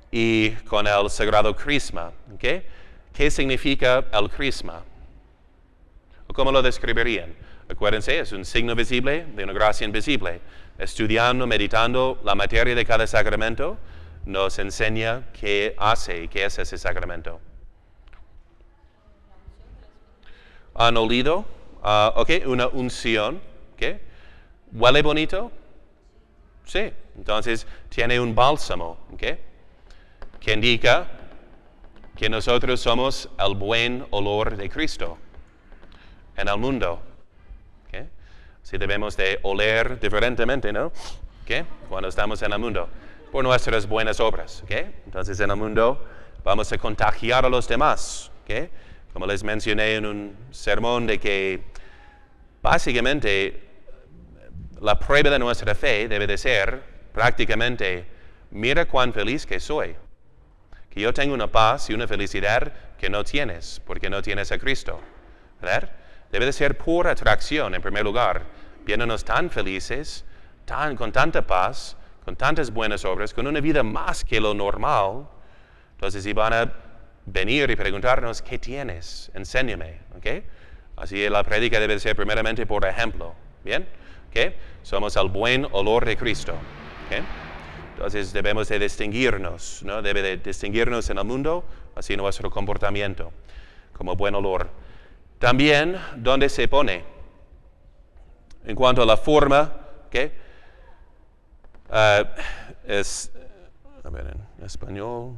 Y con el sagrado crisma. ¿Okay? ¿Qué significa el crisma? ¿O cómo lo describirían? Acuérdense, es un signo visible de una gracia invisible. Estudiando, meditando la materia de cada sacramento, nos enseña qué hace y qué es ese sacramento. ¿Han olido? Okay, una unción. ¿Okay? ¿Huele bonito? Sí. Entonces, tiene un bálsamo. ¿Okay? Que indica que nosotros somos el buen olor de Cristo en el mundo. ¿Okay? Así debemos de oler diferentemente, ¿no? ¿Okay? Cuando estamos en el mundo, por nuestras buenas obras. ¿Okay? Entonces en el mundo vamos a contagiar a los demás. ¿Okay? Como les mencioné en un sermón, de que básicamente la prueba de nuestra fe debe de ser prácticamente: mira cuán feliz que soy. Que yo tengo una paz y una felicidad que no tienes, porque no tienes a Cristo. ¿Verdad? Debe de ser pura atracción, en primer lugar, viéndonos tan felices, con tanta paz, con tantas buenas obras, con una vida más que lo normal. Entonces, si van a venir y preguntarnos, ¿qué tienes? Enséñame. ¿Okay? Así la prédica debe de ser primeramente por ejemplo. ¿Bien? ¿Okay? Somos el buen olor de Cristo. ¿Okay? Entonces debemos de distinguirnos, ¿no? Debe de distinguirnos en el mundo, así nuestro comportamiento, como buen olor. También, ¿dónde se pone? En cuanto a la forma, ¿okay? Es, a ver, en español,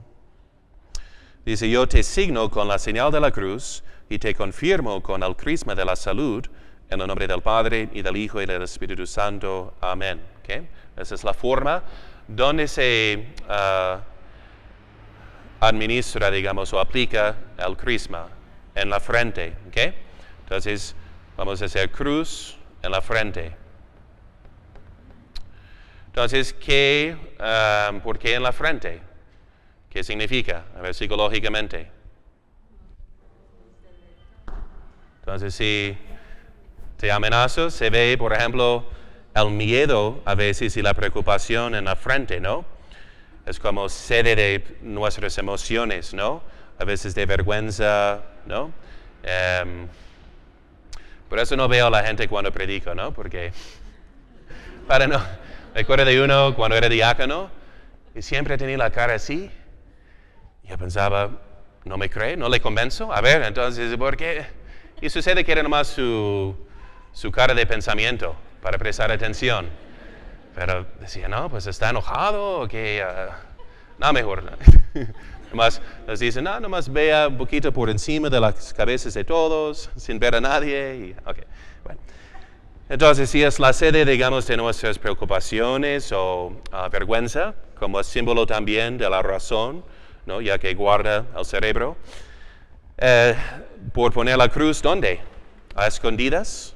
dice: yo te signo con la señal de la cruz y te confirmo con el crisma de la salud, en el nombre del Padre, y del Hijo, y del Espíritu Santo. Amén. ¿Okay? Esa es la forma donde se administra, digamos, o aplica el crisma, en la frente. ¿Okay? Entonces, vamos a hacer cruz en la frente. Entonces, ¿por qué en la frente? ¿Qué significa? A ver, psicológicamente. Entonces, si te amenazo, se ve, por ejemplo, el miedo a veces y la preocupación en la frente, ¿no? Es como sede de nuestras emociones, ¿no? A veces de vergüenza, ¿no? Por eso no veo a la gente cuando predico, ¿no? Porque, recuerdo de uno cuando era diácono, y siempre tenía la cara así. Yo pensaba, ¿no me cree? ¿No le convenzo? A ver, entonces, ¿por qué? Y sucede que era nomás su cara de pensamiento, para prestar atención. Pero decía, no, pues está enojado, o que no, mejor. Nomás nos dice, no, nomás vea un poquito por encima de las cabezas de todos, sin ver a nadie. Y, okay, bueno. Entonces, si es la sede, digamos, de nuestras preocupaciones o vergüenza como símbolo también de la razón, ¿no? Ya que guarda el cerebro. Por poner la cruz, ¿dónde? ¿A escondidas?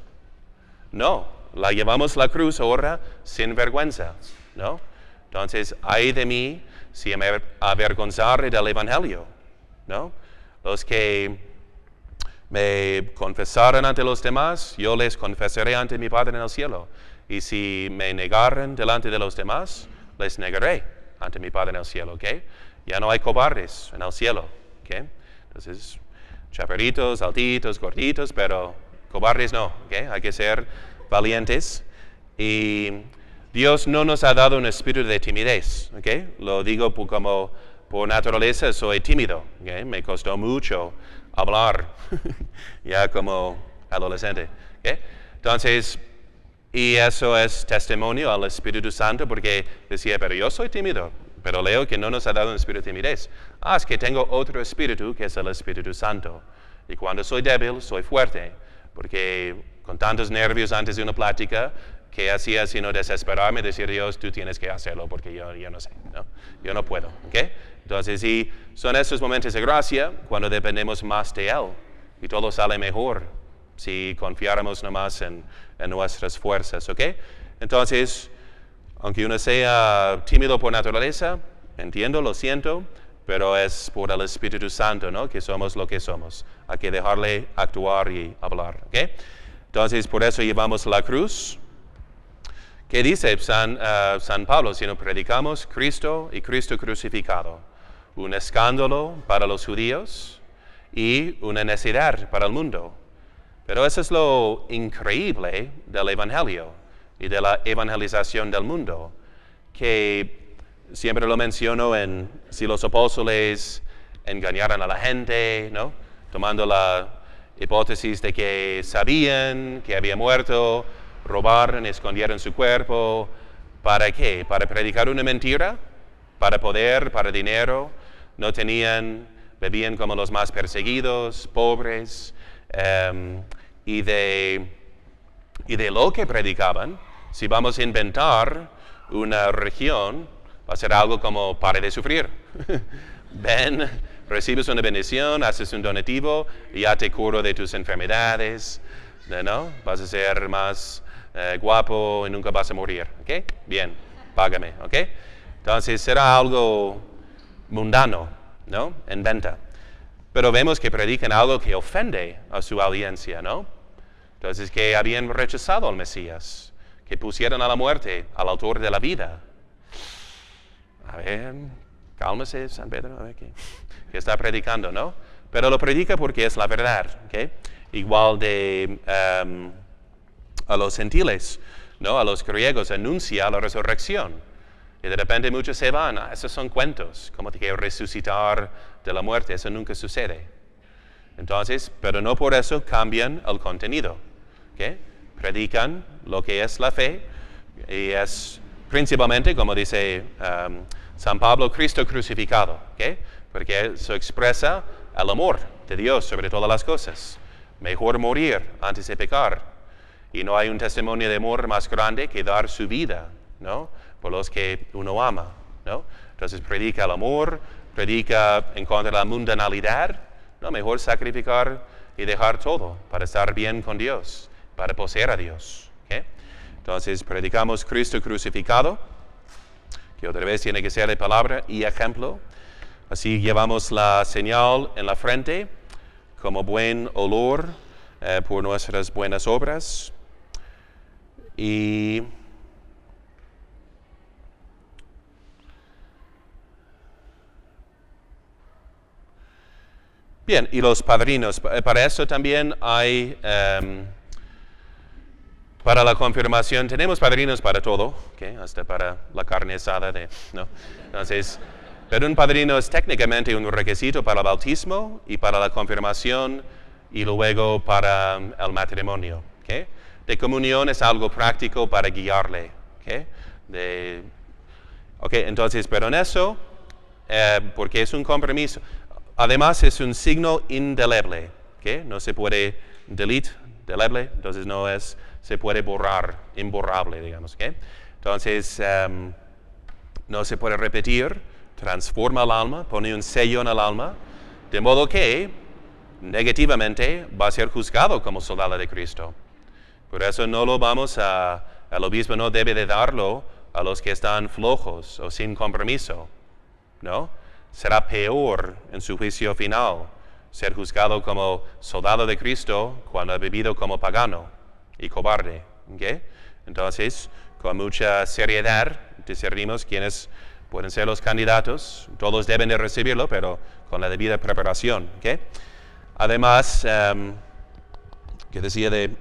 No, la llevamos la cruz ahora sin vergüenza, ¿no? Entonces, ay de mí si me avergonzare del Evangelio, ¿no? Los que me confesaron ante los demás, yo les confesaré ante mi Padre en el cielo. Y si me negaren delante de los demás, les negaré ante mi Padre en el cielo, ¿ok? Ya no hay cobardes en el cielo, ¿ok? Entonces, chaparritos, altitos, gorditos, pero cobardes no, ¿ok? Hay que ser valientes. Y Dios no nos ha dado un espíritu de timidez, ¿ok? Lo digo como por naturaleza soy tímido, ¿ok? Me costó mucho hablar, ya como adolescente, ¿ok? Entonces, y eso es testimonio al Espíritu Santo, porque decía, pero yo soy tímido, pero leo que no nos ha dado un espíritu de timidez. Es que tengo otro espíritu, que es el Espíritu Santo. Y cuando soy débil, soy fuerte, porque con tantos nervios antes de una plática, ¿qué hacía sino desesperarme y decir, Dios, tú tienes que hacerlo, porque yo no sé, ¿no? Yo no puedo, ¿ok? Entonces, sí, son esos momentos de gracia cuando dependemos más de Él, y todo sale mejor si confiáramos nomás en nuestras fuerzas, ¿ok? Entonces, aunque uno sea tímido por naturaleza, entiendo, lo siento, pero es por el Espíritu Santo, ¿no? Que somos lo que somos. Hay que dejarle actuar y hablar, ¿ok? Entonces, por eso llevamos la cruz. ¿Qué dice San Pablo? Si no predicamos Cristo y Cristo crucificado, un escándalo para los judíos y una necedad para el mundo. Pero eso es lo increíble del Evangelio y de la evangelización del mundo, que siempre lo menciono en si los apóstoles engañaran a la gente, ¿no? Tomando la hipótesis de que sabían que había muerto, robaron, escondieron su cuerpo. ¿Para qué? ¿Para predicar una mentira? ¿Para poder? ¿Para dinero? No tenían, bebían como los más perseguidos, pobres, y de lo que predicaban, si vamos a inventar una religión, va a ser algo como pare de sufrir. Ven, recibes una bendición, haces un donativo y ya te curo de tus enfermedades, ¿no? Vas a ser más guapo y nunca vas a morir, ¿ok? Bien, págame, ¿ok? Entonces será algo mundano, ¿no? En venta. Pero vemos que predican algo que ofende a su audiencia, ¿no? Entonces, que habían rechazado al Mesías, que pusieron a la muerte al autor de la vida. A ver, cálmese, San Pedro, a ver qué está predicando, ¿no? Pero lo predica porque es la verdad, ¿ok? Igual de a los gentiles, ¿no? A los griegos anuncia la resurrección. Y de repente muchos se van, esos son cuentos, como que resucitar de la muerte, eso nunca sucede. Entonces, pero no por eso cambian el contenido, ¿okay? Predican lo que es la fe, y es principalmente, como dice San Pablo, Cristo crucificado, ¿okay? Porque eso expresa el amor de Dios sobre todas las cosas. Mejor morir antes de pecar, y no hay un testimonio de amor más grande que dar su vida, ¿no? Por los que uno ama, ¿no? Entonces predica el amor, predica en contra de la mundanalidad, ¿no? Mejor sacrificar y dejar todo para estar bien con Dios, para poseer a Dios, ¿okay? Entonces predicamos Cristo crucificado, que otra vez tiene que ser de palabra y ejemplo. Así llevamos la señal en la frente como buen olor por nuestras buenas obras. Y bien, y los padrinos, para eso también hay, para la confirmación, tenemos padrinos para todo, ¿okay? Hasta para la carne asada, ¿no? Entonces, pero un padrino es técnicamente un requisito para el bautismo y para la confirmación y luego para el matrimonio, ¿okay? De comunión es algo práctico para guiarle, ¿okay? Entonces, pero en eso, porque es un compromiso. Además es un signo indeleble, ¿okay? No se puede deleble, entonces se puede borrar, imborrable, digamos, ¿okay? Entonces, no se puede repetir, transforma el alma, pone un sello en el alma, de modo que negativamente va a ser juzgado como soldado de Cristo. Por eso el obispo no debe de darlo a los que están flojos o sin compromiso, ¿no? Será peor en su juicio final ser juzgado como soldado de Cristo cuando ha vivido como pagano y cobarde, ¿okay? Entonces, con mucha seriedad discernimos quiénes pueden ser los candidatos. Todos deben de recibirlo, pero con la debida preparación, ¿okay? Además, que decía de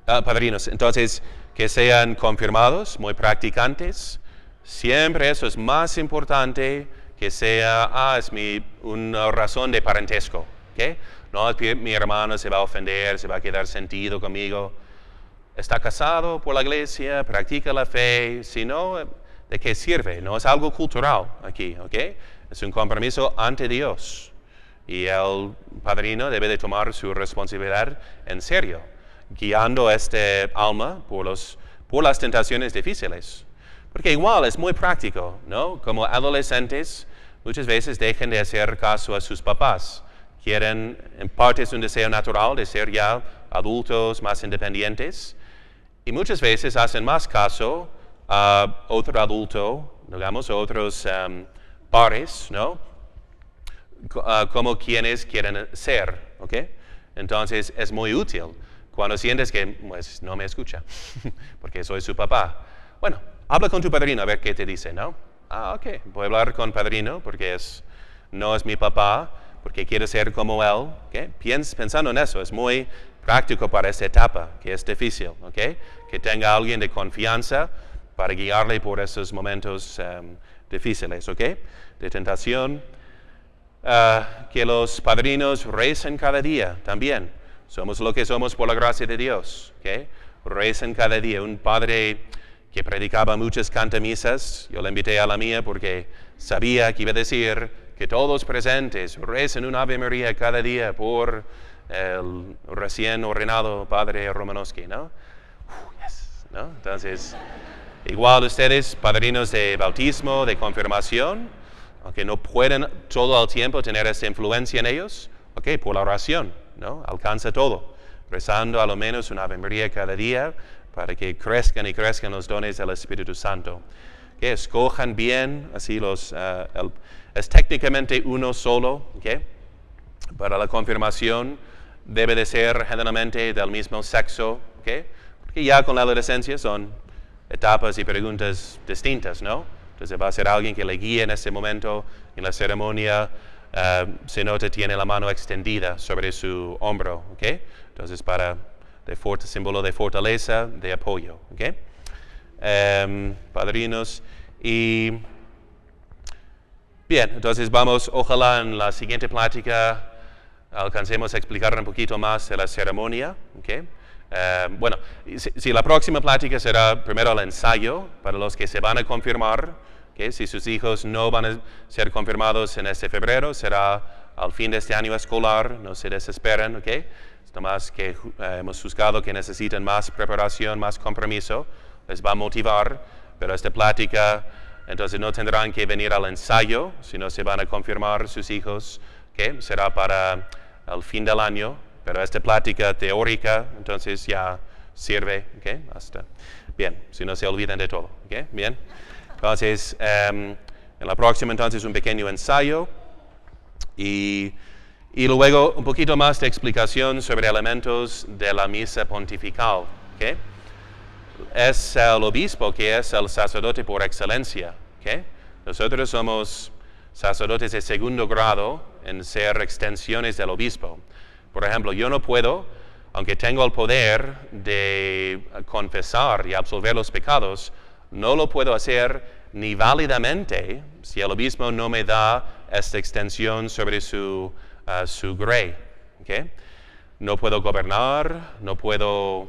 padrinos, entonces, que sean confirmados, muy practicantes. Siempre eso es más importante que sea, es una razón de parentesco, ¿okay? No es que mi hermano se va a ofender, se va a quedar sentido conmigo. Está casado por la iglesia, practica la fe, si no, ¿de qué sirve? No es algo cultural aquí, ¿ok? Es un compromiso ante Dios. Y el padrino debe de tomar su responsabilidad en serio, guiando este alma por las tentaciones difíciles. Porque igual es muy práctico, ¿no? Como adolescentes, muchas veces dejan de hacer caso a sus papás. Quieren, en parte es un deseo natural de ser ya adultos más independientes. Y muchas veces hacen más caso a otro adulto, digamos, a otros pares, ¿no? Como quienes quieren ser, ¿ok? Entonces es muy útil cuando sientes que pues, no me escucha, porque soy su papá. Bueno, habla con tu padrino a ver qué te dice, ¿no? Ok, voy a hablar con padrino porque no es mi papá, porque quiero ser como él, ¿ok? Pensando en eso, es muy práctico para esta etapa, que es difícil, ¿ok? Que tenga alguien de confianza para guiarle por esos momentos difíciles, ¿ok? De tentación. Que los padrinos recen cada día también. Somos lo que somos por la gracia de Dios, ¿ok? Recen cada día. Un padre que predicaba muchas cantamisas, yo le invité a la mía porque sabía que iba a decir que todos presentes recen un Ave María cada día por el recién ordenado padre Romanowski, ¿no? Yes, ¿no? Entonces, igual ustedes, padrinos de bautismo, de confirmación, aunque no pueden todo el tiempo tener esa influencia en ellos, ok, por la oración, ¿no? Alcanza todo, rezando a lo menos una Ave María cada día para que crezcan y crezcan los dones del Espíritu Santo. Que escojan bien, así es técnicamente uno solo, ¿ok? Para la confirmación debe de ser generalmente del mismo sexo, ¿ok? Porque ya con la adolescencia son etapas y preguntas distintas, ¿no? Entonces va a ser alguien que le guíe en ese momento, en la ceremonia, se nota tiene la mano extendida sobre su hombro, ¿ok? Entonces símbolo de fortaleza, de apoyo, ¿ok? Padrinos y bien, entonces ojalá en la siguiente plática alcancemos a explicar un poquito más de la ceremonia, ¿ok? Bueno, si la próxima plática será primero el ensayo para los que se van a confirmar, ¿okay? Si sus hijos no van a ser confirmados en este febrero, será al fin de este año escolar, no se desesperen, ¿ok? Es nomás que hemos juzgado que necesitan más preparación, más compromiso, les va a motivar, pero esta plática, entonces no tendrán que venir al ensayo, sino se van a confirmar sus hijos, ¿ok? Será para el fin del año. Pero esta plática teórica, entonces ya sirve, ¿ok? Bien, si no se olvidan de todo, ¿ok? Bien. Entonces, en la próxima, entonces, un pequeño ensayo y luego un poquito más de explicación sobre elementos de la misa pontifical, ¿ok? Es el obispo que es el sacerdote por excelencia, ¿ok? Nosotros somos sacerdotes de segundo grado en ser extensiones del obispo. Por ejemplo, yo no puedo, aunque tengo el poder de confesar y absolver los pecados, no lo puedo hacer ni válidamente si el obispo no me da esta extensión sobre su grey. ¿Okay? No puedo gobernar, pero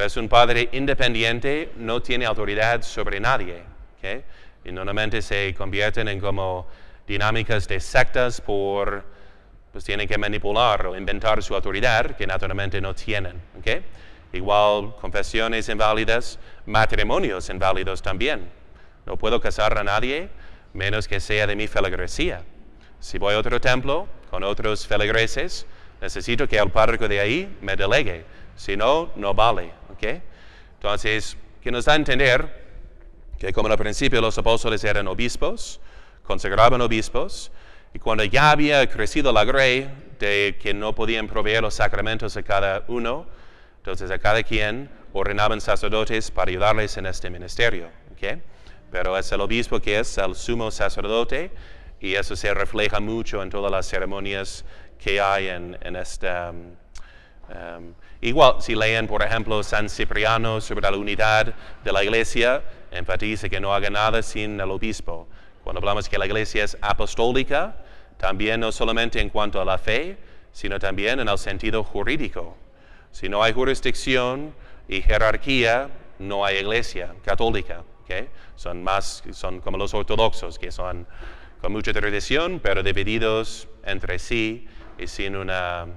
es un padre independiente, no tiene autoridad sobre nadie. ¿Okay? Y normalmente se convierten en como dinámicas de sectas pues tienen que manipular o inventar su autoridad que naturalmente no tienen, ¿ok? Igual, confesiones inválidas, matrimonios inválidos también. No puedo casar a nadie menos que sea de mi feligresía. Si voy a otro templo con otros feligreses, necesito que el párroco de ahí me delegue. Si no, no vale. ¿Okay? Entonces, que nos da a entender que como al principio los apóstoles eran obispos, consagraban obispos, y cuando ya había crecido la grey de que no podían proveer los sacramentos a cada uno, entonces a cada quien ordenaban sacerdotes para ayudarles en este ministerio. ¿Okay? Pero es el obispo que es el sumo sacerdote, y eso se refleja mucho en todas las ceremonias que hay en esta... igual, si leen, por ejemplo, San Cipriano sobre la unidad de la iglesia, enfatiza que no haga nada sin el obispo. Cuando hablamos que la iglesia es apostólica, también no solamente en cuanto a la fe, sino también en el sentido jurídico. Si no hay jurisdicción y jerarquía, no hay iglesia católica. ¿Okay? Son como los ortodoxos, que son con mucha tradición, pero divididos entre sí y sin una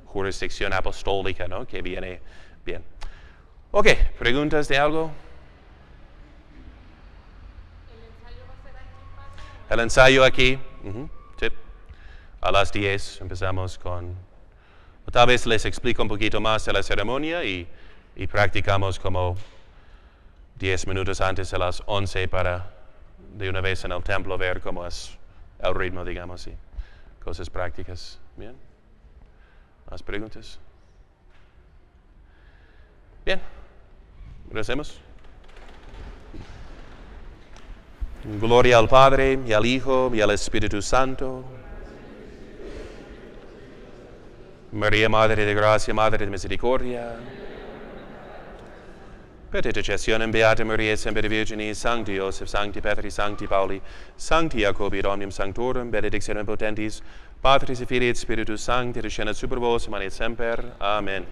jurisdicción apostólica, ¿no? Que viene bien. Ok, ¿preguntas de algo? El ensayo aquí, sí. A las 10 empezamos con... Tal vez les explico un poquito más de la ceremonia y practicamos como 10 minutos antes de las 11 para de una vez en el templo ver cómo es el ritmo, digamos, y cosas prácticas. Bien. ¿Más preguntas? Bien. Recemos. Gloria al Padre, y al Hijo, y al Espíritu Santo. María, Madre de Gracia, Madre de Misericordia. Per intercessionem Beata Maria, Semper Virginis, Sancti Joseph, Sancti Petri, Sancti Pauli, Sancti Jacobi, Omnium Sanctorum, benedictionem potentis, Patris et Filii et Spiritus Sancti, descendat super vos, manet semper. Amen.